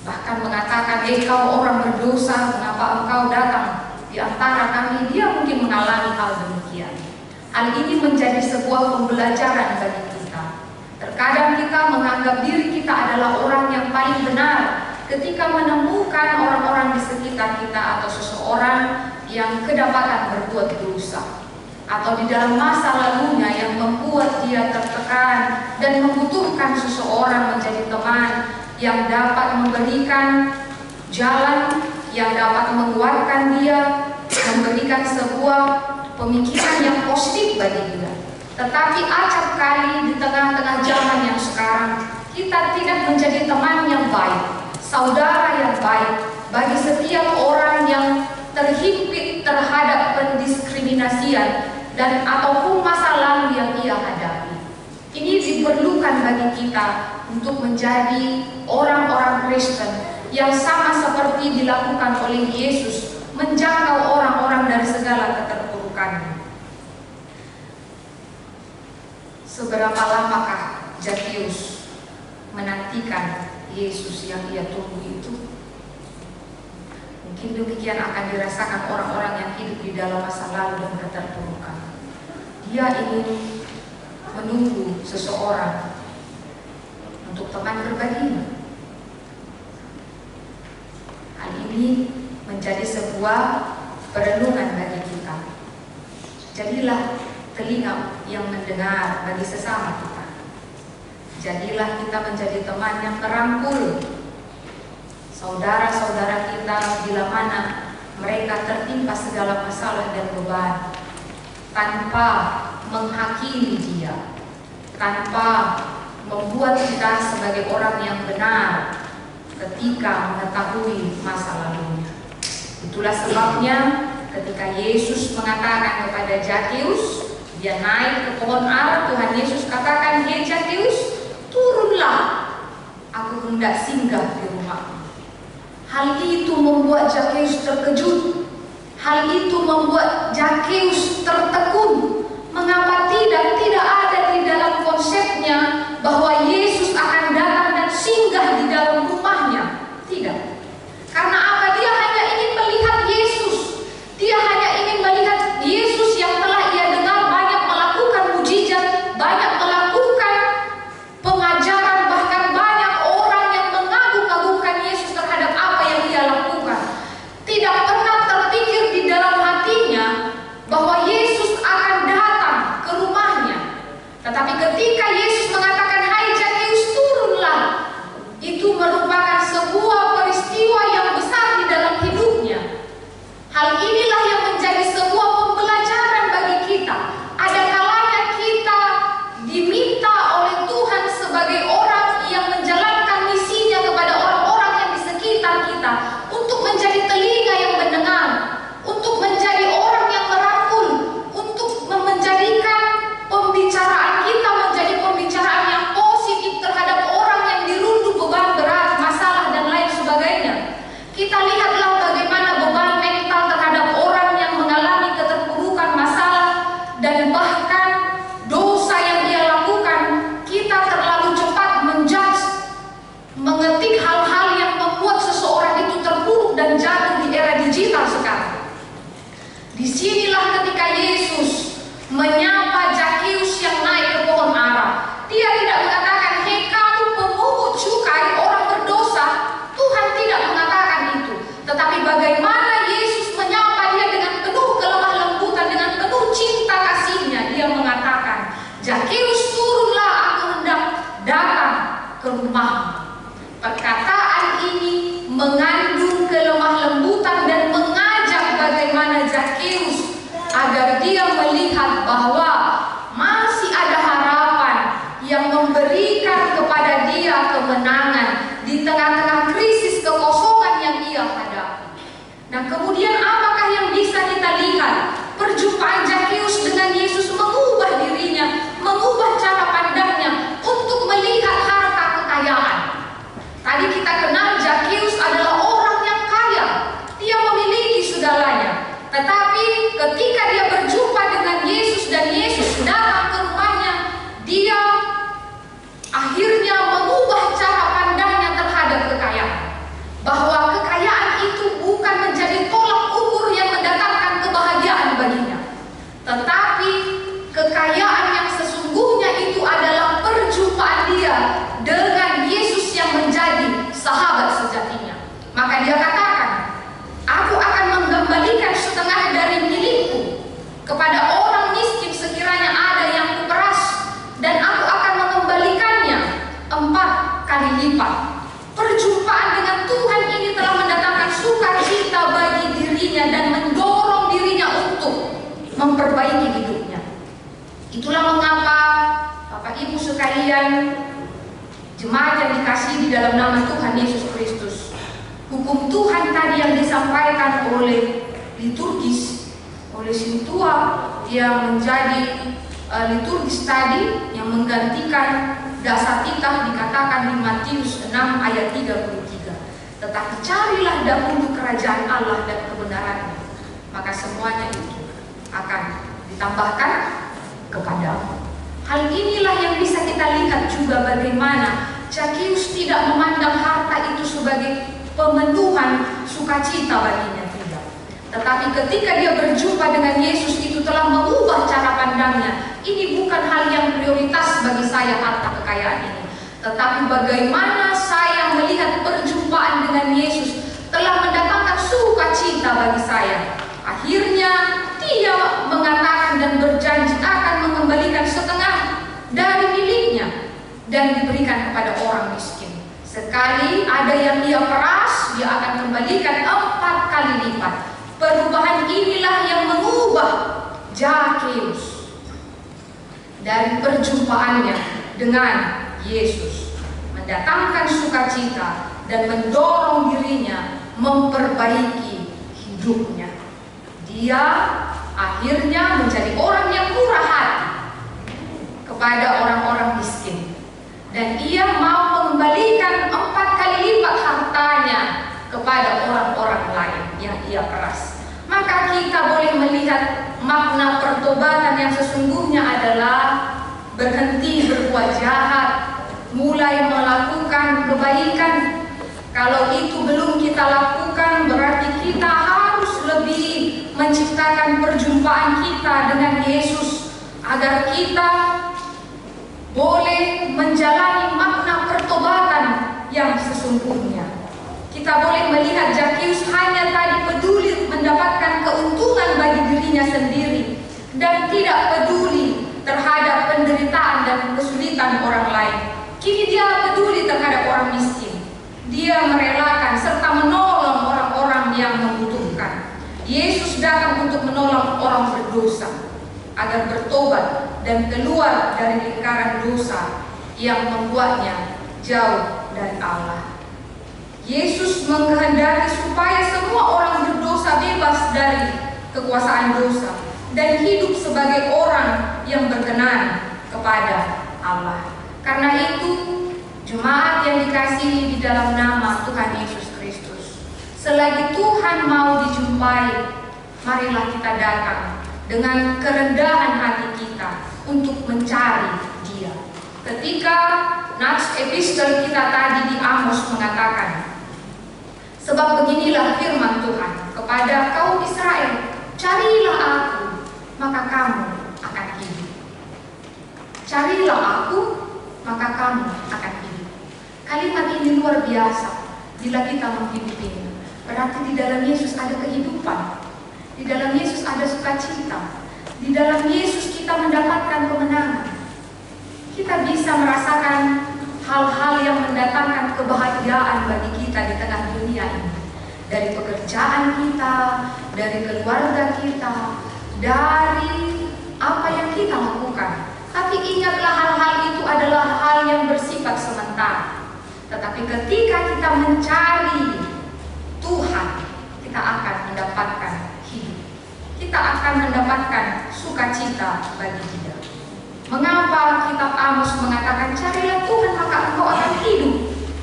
D: Bahkan mengatakan, kau orang berdosa, mengapa engkau datang di antara kami? Dia mungkin mengalami hal demikian. Hal ini menjadi sebuah pembelajaran bagi kita. Terkadang kita menganggap diri kita adalah orang yang paling benar ketika menemukan orang-orang di sekitar kita atau seseorang yang kedapatan berbuat dosa, atau di dalam masa lalunya yang membuat dia tertekan dan membutuhkan seseorang menjadi teman yang dapat memberikan jalan, yang dapat menguatkan dia, memberikan sebuah pemikiran yang positif bagi dia. Tetapi acap kali di tengah-tengah zaman yang sekarang, kita tidak menjadi teman yang baik, saudara yang baik bagi setiap orang yang terhimpit terhadap pendiskriminasian dan ataupun masa lalu yang ia hadapi. Ini diperlukan bagi kita untuk menjadi orang-orang Kristen yang sama seperti dilakukan oleh Yesus, menjangkau orang-orang dari segala keterpurukannya. Seberapa lamakah Zakheus menantikan Yesus yang ia tunggu itu? Mungkin demikian akan dirasakan orang-orang yang hidup di dalam masa lalu dan keterpurukan. Dia ingin menunggu seseorang untuk teman berbaginya. Hal ini menjadi sebuah perenungan bagi kita. Jadilah telinga yang mendengar bagi sesama kita. Jadilah kita menjadi teman yang merangkul saudara-saudara kita bila mana mereka tertimpa segala masalah dan beban, tanpa menghakimi dia, tanpa membuat kita sebagai orang yang benar ketika mengetahui masa lalunya. Itulah sebabnya ketika Yesus mengatakan kepada Zakheus, dia naik ke pohon ara, Tuhan Yesus katakan, "Hei Zakheus, turunlah, aku hendak singgah di rumahmu." Hal itu membuat Zakheus terkejut. Hal itu membuat Zakheus tertekun. Mengapa tidak ada di dalam konsepnya bahwa Yesus akan datang dan singgah di dalam rumahnya? Tidak. Karena apa? Dia hanya ingin melihat Yesus. Dia hanya ingin melihat Yesus yang telah ia dengar banyak melakukan mujizat, banyak melakukan pengajaran, bahkan banyak orang yang mengagum-agungkan Yesus terhadap apa yang ia lakukan. Tidak pernah terpikir di dalam hatinya bahwa Yesus akan datang ke rumahnya. Tetapi ketika Yesus mengatakan, "Hai Zakheus, turunlah," itu merupakan sebuah peristiwa yang besar di dalam hidupnya. Hal inilah yang menjadi sebuah pembelajaran bagi kita. Ada kalanya kita diminta oleh Tuhan sebagai orang yang menjalankan misinya kepada orang-orang yang di sekitar kita untuk menjadi telinga yang mendengar, untuk menjadi orang yang merangkul, untuk menjadikan pembicaraan kita menjadi pembicaraan yang positif terhadap orang yang dirundung beban berat, masalah dan lain sebagainya. Kita lihatlah bagaimana beban mental terhadap orang yang mengalami keterpurukan, masalah dan bahkan dosa yang dia lakukan. Kita terlalu cepat menjudge, mengetik hal-hal yang membuat seseorang itu terpuruk dan jatuh di era digital sekarang. Disinilah ketika Yesus menyapa Zakheus yang naik ke pohon ara. Dia tidak mengatakan, "Hei kamu pemungut cukai, orang berdosa." Tuhan tidak mengatakan itu. Tetapi bagaimana Yesus menyapa dia dengan penuh kelemah lembutan, dengan penuh cinta kasihnya. Dia mengatakan, "Zakheus, turunlah, aku hendak datang ke rumahmu." Perkataan ini mengandung kelemah lembutan dan mengajak bagaimana Zakheus agar dia melihat bahwa masih ada harapan yang memberikan kepada dia kemenangan di tengah-tengah krisis kekosongan yang ia hadapi. Nah, kemudian apakah yang bisa kita lihat? Perjumpaan Zakheus dengan Yesus mengubah dirinya, mengubah cara pandangnya untuk melihat harta kekayaan. Tadi kita kenal Zakheus adalah orang yang kaya. Dia memiliki segalanya. Tetapi ketika dia berjumpa dengan Yesus dan Yesus datang ke rumahnya, dia akhirnya mengubah cara pandangnya terhadap kekayaan. Bahwa kekayaan itu bukan menjadi tolak ukur yang mendatangkan kebahagiaan baginya. Tetapi kekayaan yang sesungguhnya itu adalah perjumpaan dia dengan Yesus yang menjadi sahabat sejatinya. Maka dia katakan, "Aku akan mengembalikan setengah dari milikku kepada orang miskin sekiranya ada yang kuperas, dan aku akan mengembalikannya 4 kali lipat." Perjumpaan dengan Tuhan ini telah mendatangkan sukacita bagi dirinya dan mendorong dirinya untuk memperbaiki hidupnya. Itulah mengapa Bapak Ibu sekalian, jemaat yang dikasihi di dalam nama Tuhan Yesus Kristus, hukum Tuhan tadi yang disampaikan oleh liturgis, oleh Sintua yang menjadi liturgis tadi yang menggantikan dasar titah dikatakan di Matius 6 ayat 33. tetapi carilah dahulu kerajaan Allah dan kebenarannya, maka semuanya itu akan ditambahkan kepadamu. Hal inilah yang bisa kita lihat juga bagaimana Zakeus tidak memandang harta itu sebagai pemenuhan sukacita baginya, tidak. Tetapi ketika dia berjumpa dengan Yesus, itu telah mengubah cara pandangnya. Ini bukan hal yang prioritas bagi saya harta kekayaan ini, tetapi bagaimana saya melihat perjumpaan dengan Yesus telah mendatangkan sukacita bagi saya. Akhirnya dia mengatakan dan berjanji akan mengembalikan setengah dari miliknya dan diberikan kepada orang miskin. Sekali ada yang ia peras, dia akan kembalikan 4 kali lipat. Perubahan inilah yang mengubah Zakeus dari perjumpaannya dengan Yesus, mendatangkan sukacita dan mendorong dirinya memperbaiki hidupnya. Dia akhirnya menjadi orang yang murah hati kepada orang-orang miskin, dan ia mau mengembalikan 4 kali lipat hartanya kepada orang-orang lain yang ia peras. Maka kita boleh melihat makna pertobatan yang sesungguhnya adalah berhenti berbuat jahat, mulai melakukan kebaikan. Kalau itu belum kita lakukan, berarti kita harus lebih menciptakan perjumpaan kita dengan Yesus agar kita boleh menjalani makna pertobatan yang sesungguhnya. Kita boleh melihat Zakeus hanya tadi peduli mendapatkan keuntungan bagi dirinya sendiri dan tidak peduli terhadap penderitaan dan kesulitan orang lain. Kini dia peduli terhadap orang miskin. Dia merelakan serta menolong orang-orang yang membutuhkan. Yesus datang untuk menolong orang berdosa agar bertobat dan keluar dari lingkaran dosa yang membuatnya jauh dari Allah. Yesus menghendaki supaya semua orang berdosa bebas dari kekuasaan dosa dan hidup sebagai orang yang berkenan kepada Allah. Karena itu, jemaat yang dikasihi di dalam nama Tuhan Yesus Kristus, selagi Tuhan mau dijumpai, marilah kita datang dengan kerendahan hati kita untuk mencari Dia. Ketika nats epistel kita tadi di Amos mengatakan, sebab beginilah firman Tuhan kepada kaum Israel, carilah aku, maka kamu akan hidup. Carilah aku, maka kamu akan hidup. Kalimat ini luar biasa bila kita menghidupinya. Berarti di dalam Yesus ada kehidupan, di dalam Yesus ada sukacita, di dalam Yesus kita mendapatkan kemenangan. Kita bisa merasakan hal-hal yang mendatangkan kebahagiaan bagi kita di tengah dunia ini. Dari pekerjaan kita, dari keluarga kita, dari apa yang kita lakukan. Tapi ingatlah hal-hal itu adalah hal yang bersifat sementara. Tetapi ketika kita mencari Tuhan, kita akan mendapatkan hidup. Kita akan mendapatkan sukacita bagi Dia. Mengapa kitab Amos mengatakan carilah Tuhan maka engkau akan hidup?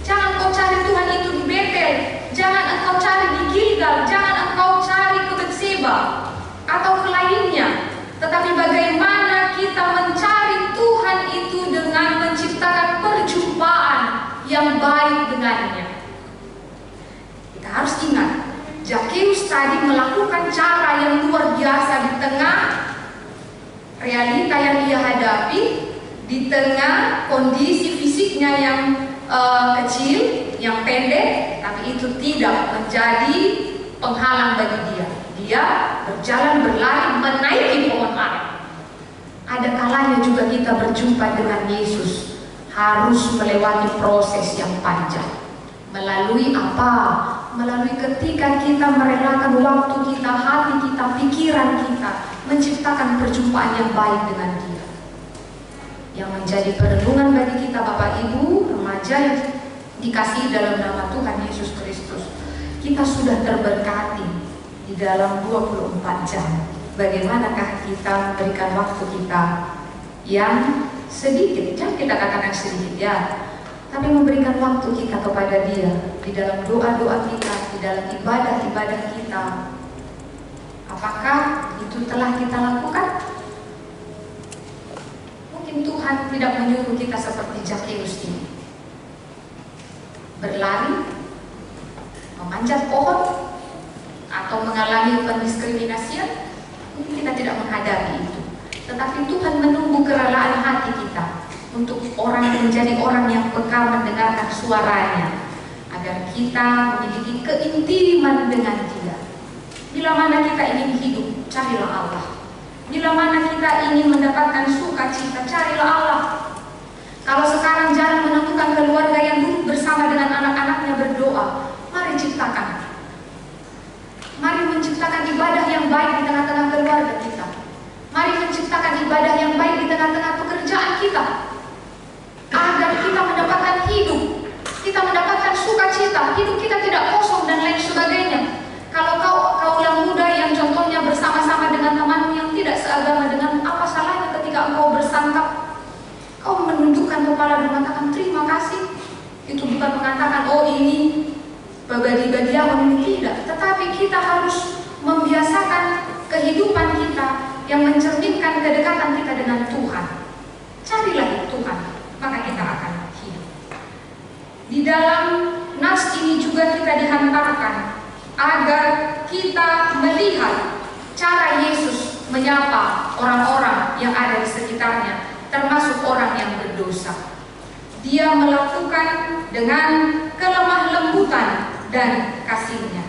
D: Jangan engkau cari Tuhan itu di Betel, jangan engkau cari di Gilgal, jangan engkau cari ke Betseba atau ke lainnya. Tetapi bagaimana kita mencari Tuhan itu dengan menciptakan perjumpaan yang baik dengannya. Kita harus ingat, Zakeus tadi melakukan cara yang luar biasa di tengah realita yang ia hadapi, di tengah kondisi fisiknya yang kecil, yang pendek, tapi itu tidak menjadi penghalang bagi dia. Dia berjalan berlari menaiki pohon ara. Ada kalanya juga kita berjumpa dengan Yesus harus melewati proses yang panjang. Melalui apa? Melalui ketika kita merelakan waktu kita, hati kita, pikiran kita, menciptakan perjumpaan yang baik dengan Dia. Yang menjadi perenungan bagi kita Bapak Ibu, remaja yang dikasihi dalam nama Tuhan Yesus Kristus. Kita sudah terberkati di dalam 24 jam. Bagaimanakah kita memberikan waktu kita yang sedikit? Jangan kita katakan sedikit ya. tapi memberikan waktu kita kepada Dia di dalam doa-doa kita, di dalam ibadah-ibadah kita. Apakah itu telah kita lakukan? Mungkin Tuhan tidak menyuruh kita seperti Zakheus ini, berlari, memanjat pohon, atau mengalami pendiskriminasian. Mungkin kita tidak menghadapi itu, tetapi Tuhan menunggu kerelaan hati kita untuk menjadi orang yang peka mendengarkan suaranya, agar kita memiliki keintiman dengan Dia. Bila mana kita ingin hidup, carilah Allah. Bila mana kita ingin mendapatkan sukacita, carilah Allah. Kalau sekarang jarang menemukan keluarga yang duduk bersama dengan anak-anaknya berdoa, mari ciptakan. Mari menciptakan ibadah yang baik di tengah-tengah keluarga kita. Mari menciptakan ibadah yang baik di tengah-tengah pekerjaan kita, agar kita mendapatkan hidup, kita mendapatkan sukacita, hidup kita tidak kosong dan lain sebagainya. Kalau kaulah muda yang contohnya bersama-sama dengan temanmu yang tidak seagama, dengan apa salahnya ketika engkau bersantap, kau menundukkan kepala dan mengatakan terima kasih? Itu bukan mengatakan oh ini badi-badian, ini tidak, tetapi kita harus membiasakan kehidupan kita yang mencerminkan kedekatan kita dengan Tuhan. Carilah Tuhan, maka kita akan hidup. Di dalam nas ini juga kita dihantarkan agar kita melihat cara Yesus menyapa orang-orang yang ada di sekitarnya, termasuk orang yang berdosa. Dia melakukan dengan kelemah lembutan dan kasih-Nya.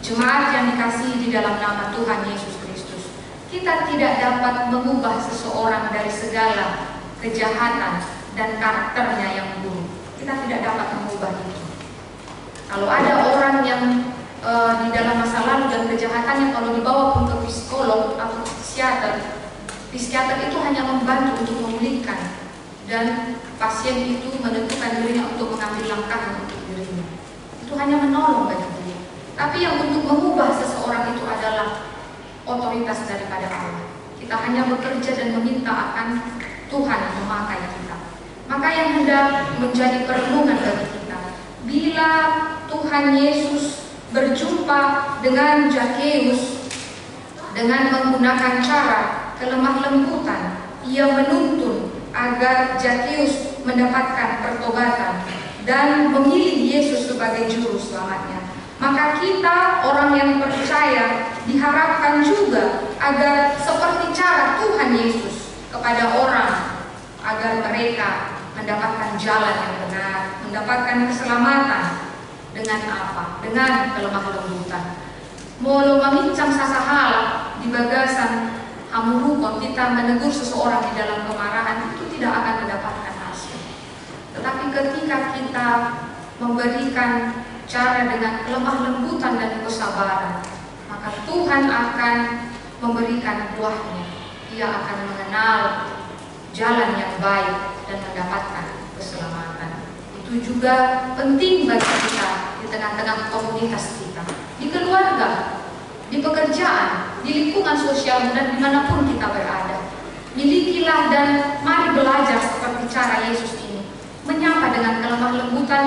D: Jemaat yang dikasihi di dalam nama Tuhan Yesus Kristus, kita tidak dapat mengubah seseorang dari segala kejahatan dan karakternya yang buruk. Kita tidak dapat mengubah itu. Kalau ada orang yang di dalam masa lalu dan kejahatannya, kalau dibawa pun ke psikolog atau psikiater itu hanya membantu untuk memulihkan, dan pasien itu menentukan dirinya untuk mengambil langkah untuk dirinya. Itu hanya menolong bagi dia. Tapi yang untuk mengubah seseorang itu adalah otoritas daripada Allah. Kita hanya bekerja dan meminta akan Tuhan memakai kita. Maka yang hendak menjadi perenungan bagi kita, bila Tuhan Yesus berjumpa dengan Zakheus dengan menggunakan cara kelemah lembutan, Ia menuntun agar Zakheus mendapatkan pertobatan dan memilih Yesus sebagai juru selamatnya. Maka kita orang yang percaya diharapkan juga agar seperti cara Tuhan Yesus kepada orang, agar mereka mendapatkan jalan yang benar, mendapatkan keselamatan. Dengan apa? Dengan kelemah lembutan. Molo mamincang sasahala di bagasan hamurukon, kita menegur seseorang di dalam kemarahan, itu tidak akan mendapatkan hasil. Tetapi ketika kita memberikan cara dengan kelemah lembutan dan kesabaran, maka Tuhan akan memberikan buahnya. Ia akan mengenal jalan yang baik dan mendapatkan keselamatan. Itu juga penting bagi kita di tengah-tengah komunitas kita, di keluarga, di pekerjaan, di lingkungan sosial, dan dimanapun kita berada. Milikilah dan mari belajar seperti cara Yesus ini, menyapa dengan kelemah lembutan,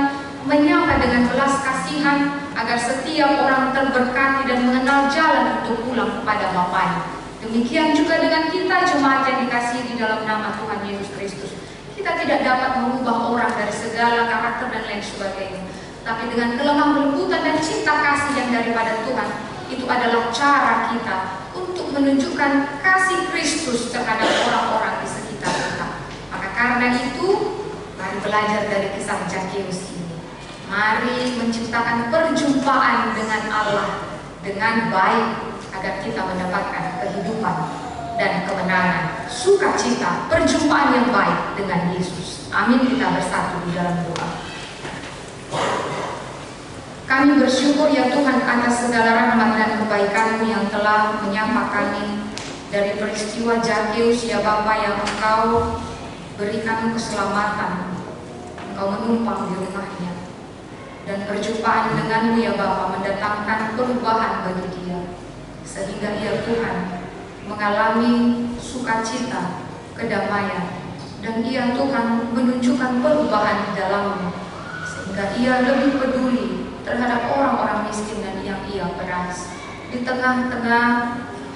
D: menyapa dengan belas kasihan, agar setiap orang terberkati dan mengenal jalan untuk pulang kepada Bapanya. Demikian juga dengan kita, jemaat yang dikasihi di dalam nama Tuhan Yesus Kristus. Kita tidak dapat mengubah orang dari segala karakter dan lain sebagainya, tapi dengan kelemah lembutan dan cinta kasih yang daripada Tuhan, itu adalah cara kita untuk menunjukkan kasih Kristus terhadap orang-orang di sekitar kita. Maka karena itu, mari belajar dari kisah Zakheus ini. Mari menciptakan perjumpaan dengan Allah dengan baik, agar kita mendapatkan kehidupan dan kemenangan, sukacita, perjumpaan yang baik dengan Yesus. Amin. Kita bersatu di dalam doa. Kami bersyukur ya Tuhan atas segala rahmat dan kebaikan-Mu yang telah menyapa kami dari peristiwa Zakheus ya Bapa, yang Engkau berikan keselamatan, Engkau menumpang di rumahnya, dan perjumpaan dengan-Mu ya Bapa mendatangkan perubahan bagi dia, sehingga ia Tuhan mengalami sukacita, kedamaian, dan Ia Tuhan menunjukkan perubahan di dalammu, sehingga Ia lebih peduli terhadap orang-orang miskin dan yang Ia peras. Di tengah-tengah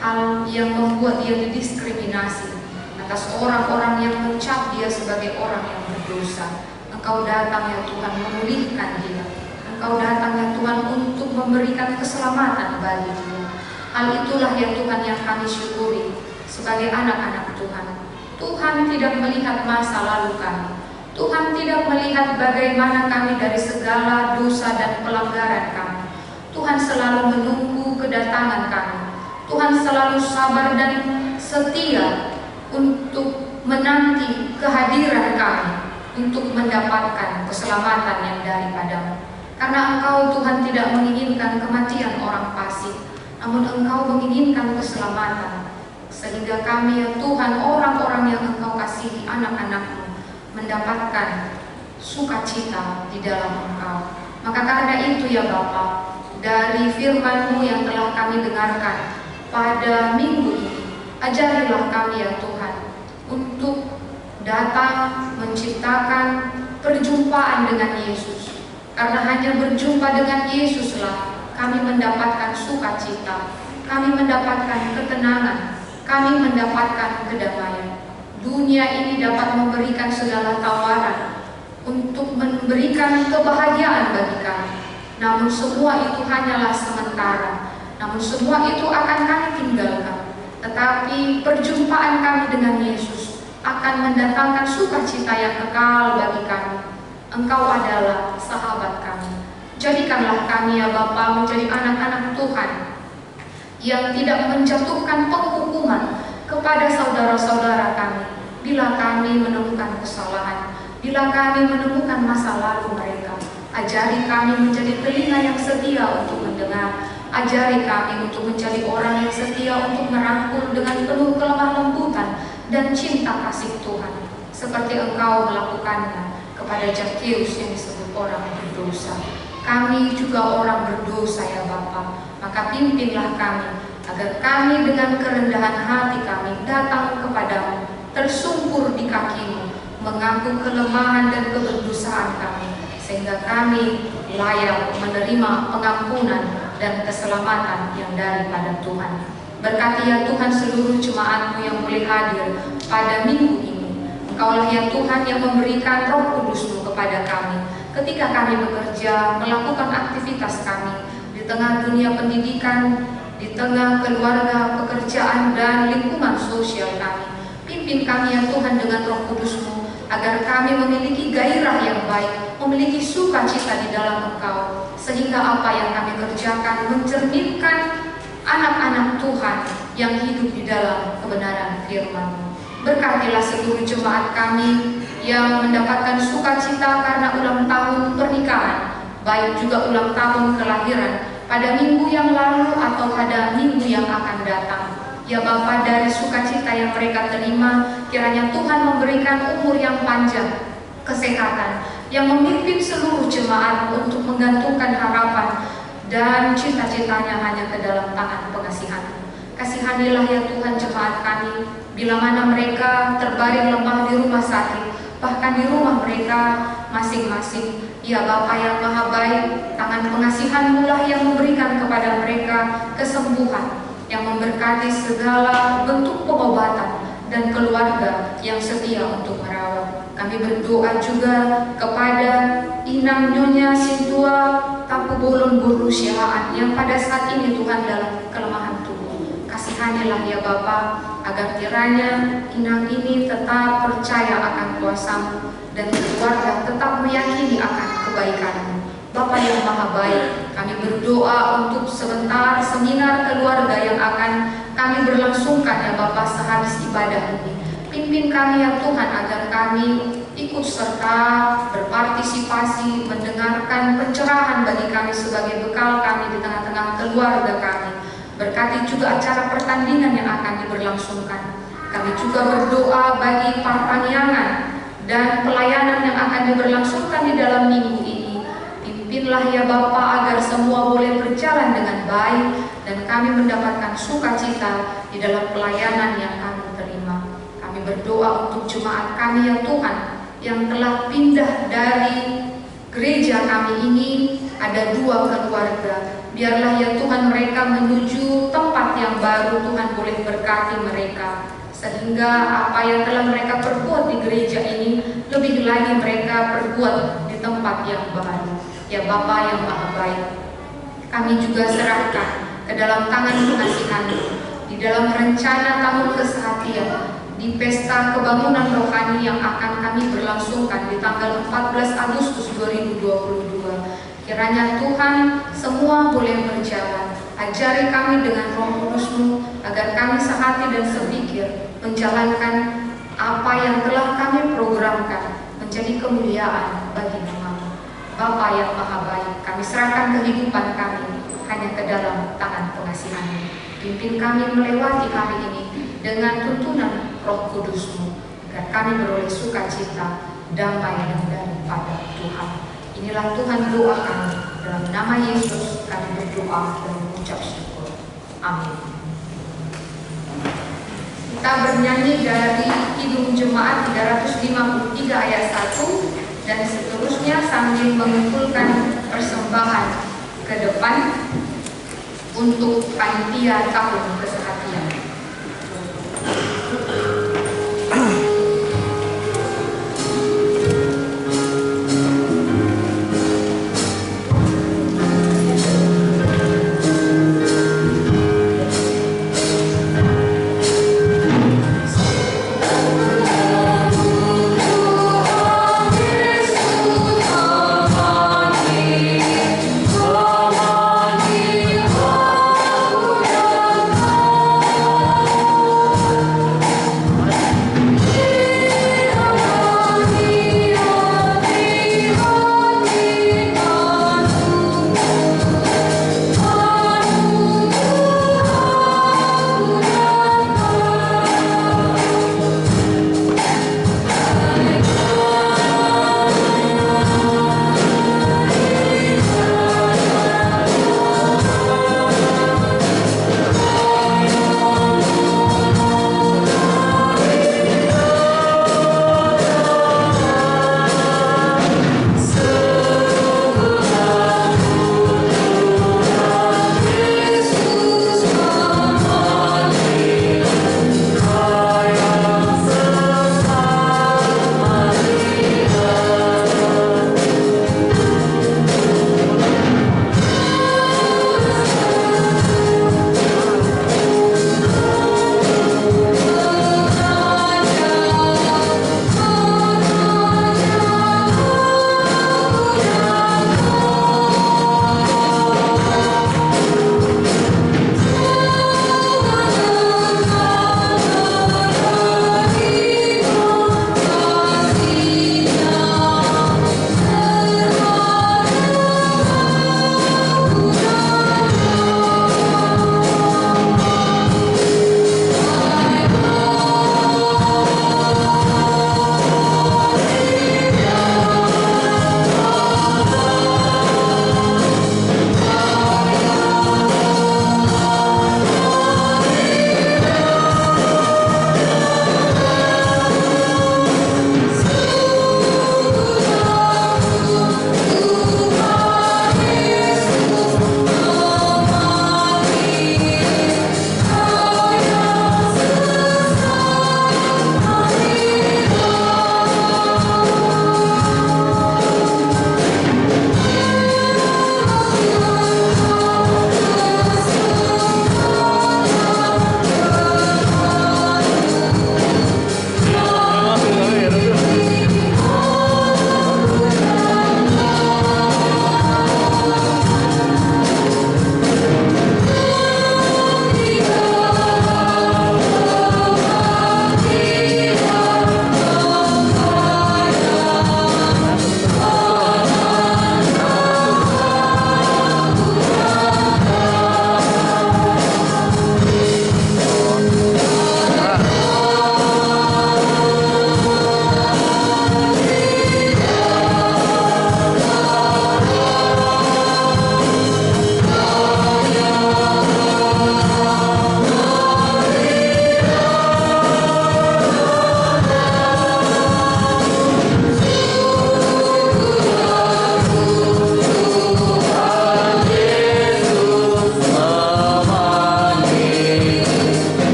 D: hal yang membuat Ia didiskriminasi atas orang-orang yang mencap Dia sebagai orang yang berdosa, Engkau datang ya Tuhan memulihkan dia. Engkau datang ya Tuhan untuk memberikan keselamatan bagi dia. Hal itulah ya Tuhan yang kami syukuri sebagai anak-anak Tuhan. Tuhan tidak melihat masa lalu kami. Tuhan tidak melihat bagaimana kami dari segala dosa dan pelanggaran kami. Tuhan selalu menunggu kedatangan kami. Tuhan selalu sabar dan setia untuk menanti kehadiran kami, untuk mendapatkan keselamatan yang daripadamu. Karena Engkau Tuhan tidak menginginkan kematian orang fasik, namun Engkau menginginkan keselamatan. Sehingga kami ya Tuhan, orang-orang yang Engkau kasihi, anak-anak-Mu, mendapatkan sukacita di dalam Engkau. Maka karena itu ya Bapa, dari firman-Mu yang telah kami dengarkan pada minggu ini, ajarilah kami ya Tuhan untuk datang menciptakan perjumpaan dengan Yesus. Karena hanya berjumpa dengan Yesuslah kami mendapatkan sukacita, kami mendapatkan ketenangan, kami mendapatkan kedamaian. Dunia ini dapat memberikan segala tawaran untuk memberikan kebahagiaan bagi kami. Namun semua itu hanyalah sementara. Namun semua itu akan kami tinggalkan. Tetapi perjumpaan kami dengan Yesus akan mendatangkan sukacita yang kekal bagi kami. Engkau adalah sahabat kami. Jadikanlah kami ya Bapa menjadi anak-anak Tuhan yang tidak menjatuhkan penghukuman kepada saudara-saudara kami bila kami menemukan kesalahan, bila kami menemukan masa lalu mereka. Ajari kami menjadi telinga yang setia untuk mendengar. Ajari kami untuk menjadi orang yang setia untuk merangkul dengan penuh kelemah lembutan dan cinta kasih Tuhan, seperti Engkau melakukannya kepada Zakheus yang disebut orang berdosa. Kami juga orang berdosa ya Bapa, maka pimpinlah kami agar kami dengan kerendahan hati kami datang kepadamu, tersungkur di kaki-Mu, mengaku kelemahan dan keberdosaan kami, sehingga kami layak menerima pengampunan dan keselamatan yang daripada Tuhan. Berkati ya Tuhan seluruh jemaat-Mu yang boleh hadir pada minggu ini. Engkaulah ya Tuhan yang memberikan Roh Kudus-Mu kepada kami ketika kami bekerja, melakukan aktivitas kami di tengah dunia pendidikan, di tengah keluarga, pekerjaan, dan lingkungan sosial kami. Pimpin kami ya Tuhan dengan Roh Kudus-Mu agar kami memiliki gairah yang baik, memiliki sukacita di dalam Engkau, sehingga apa yang kami kerjakan mencerminkan anak-anak Tuhan yang hidup di dalam kebenaran firman-Mu. Berkatilah seluruh jemaat kami yang mendapatkan sukacita karena ulang tahun pernikahan, baik juga ulang tahun kelahiran pada minggu yang lalu atau pada minggu yang akan datang. Ya Bapa, dari sukacita yang mereka terima, kiranya Tuhan memberikan umur yang panjang, kesehatan, yang memimpin seluruh jemaat untuk menggantungkan harapan dan cita-citanya hanya ke dalam tangan pengasihan-Mu. Kasihanilah ya Tuhan jemaat kami, bila mana mereka terbaring lemah di rumah sakit, bahkan di rumah mereka masing-masing. Ya Bapa yang Maha Baik, tangan pengasihan-Mu lah yang memberikan kepada mereka kesembuhan, yang memberkati segala bentuk pengobatan dan keluarga yang setia untuk merawat. Kami berdoa juga kepada Inang Nyonya Sintua Tapu Bolon Borusiaan yang pada saat ini Tuhan dalam kelemahan tubuh. Kasihanilah ya Bapa, agar kiranya Inang ini tetap percaya akan kuasa-Mu dan keluarga tetap meyakini akan kebaikan-Mu. Bapa yang Maha Baik, kami berdoa untuk sebentar seminar keluarga yang akan kami berlangsungkan ya Bapa sehabis ibadah ini. Pimpin kami ya Tuhan agar kami ikut serta berpartisipasi, mendengarkan pencerahan bagi kami sebagai bekal kami di tengah-tengah keluarga kami. Berkati juga acara pertandingan yang akan diberlangsungkan. Kami juga berdoa bagi pertanian dan pelayanan yang akan diberlangsungkan di dalam minggu ini. Pimpinlah ya Bapa agar semua boleh berjalan dengan baik dan kami mendapatkan sukacita di dalam pelayanan yang kami terima. Kami Kami berdoa untuk jemaat kami ya Tuhan, yang telah pindah dari gereja kami ini. Ada 2 keluarga. Biarlah ya Tuhan mereka menuju tempat yang baru. Tuhan boleh berkati mereka, sehingga apa yang telah mereka perbuat di gereja ini lebih lagi mereka perbuat di tempat yang baru. Ya Bapa yang Maha Baik, kami juga serahkan ke dalam tangan pengasihan-Mu di dalam rencana tahun kesehatian, di pesta kebangunan rohani yang akan kami berlangsungkan di tanggal 14 Agustus 2022. Kiranya Tuhan semua boleh berjalan. Ajari kami dengan Roh Kudus-Mu agar kami sehati dan sepikir menjalankan apa yang telah kami programkan menjadi kemuliaan bagi nama-Mu. Bapa yang Maha Baik, kami serahkan kehidupan kami hanya ke dalam tangan pengasihan-Mu. Pimpin kami melewati hari ini dengan tuntunan Roh Kudus-Mu, agar kami beroleh sukacita, damai yang daripada Tuhan. Inilah Tuhan doa kami, dalam nama Yesus kami berdoa dan mengucap syukur. Amin. Kita bernyanyi dari Kidung Jemaat 353 ayat 1 dan seterusnya sambil mengumpulkan persembahan ke depan untuk panitia tahun kesehatian.
E: Oh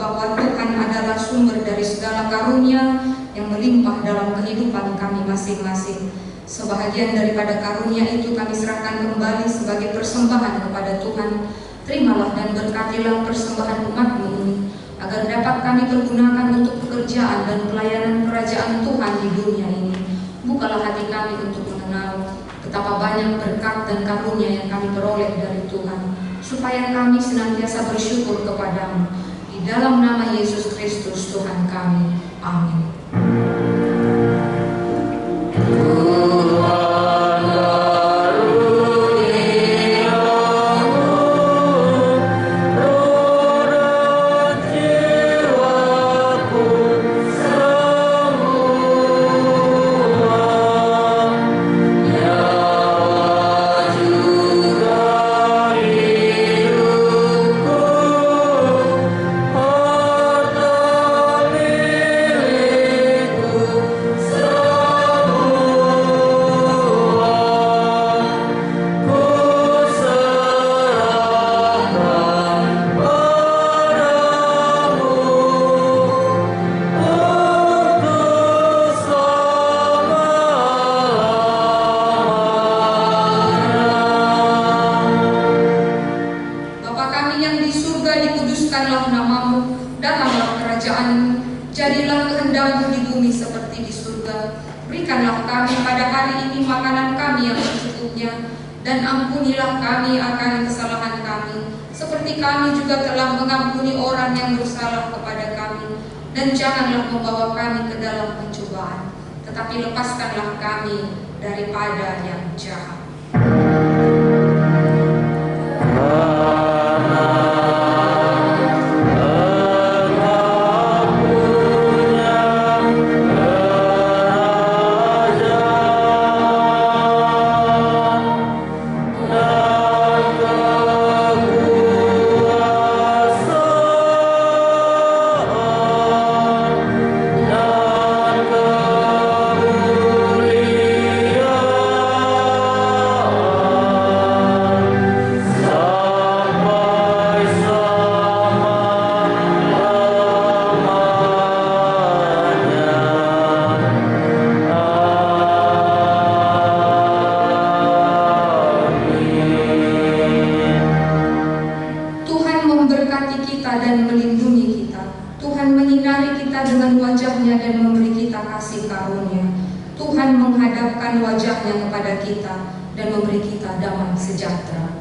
D: bahwa Tuhan adalah sumber dari segala karunia yang melimpah dalam kehidupan kami masing-masing. Sebahagian daripada karunia itu kami serahkan kembali sebagai persembahan kepada Tuhan. Terimalah dan berkatilah persembahan umat-Mu ini, agar dapat kami pergunakan untuk pekerjaan dan pelayanan kerajaan Tuhan di dunia ini. Bukalah hati kami untuk mengenal betapa banyak berkat dan karunia yang kami peroleh dari Tuhan, supaya kami senantiasa bersyukur kepadamu. Di dalam nama Yesus Kristus Tuhan kami. Amin. Dan ampunilah kami akan kesalahan kami, seperti kami juga telah mengampuni orang yang bersalah kepada kami. Dan janganlah membawa kami ke dalam pencobaan, tetapi lepaskanlah kami daripada yang jahat. Tuhan menghadapkan wajahnya kepada kita dan memberi kita damai sejahtera.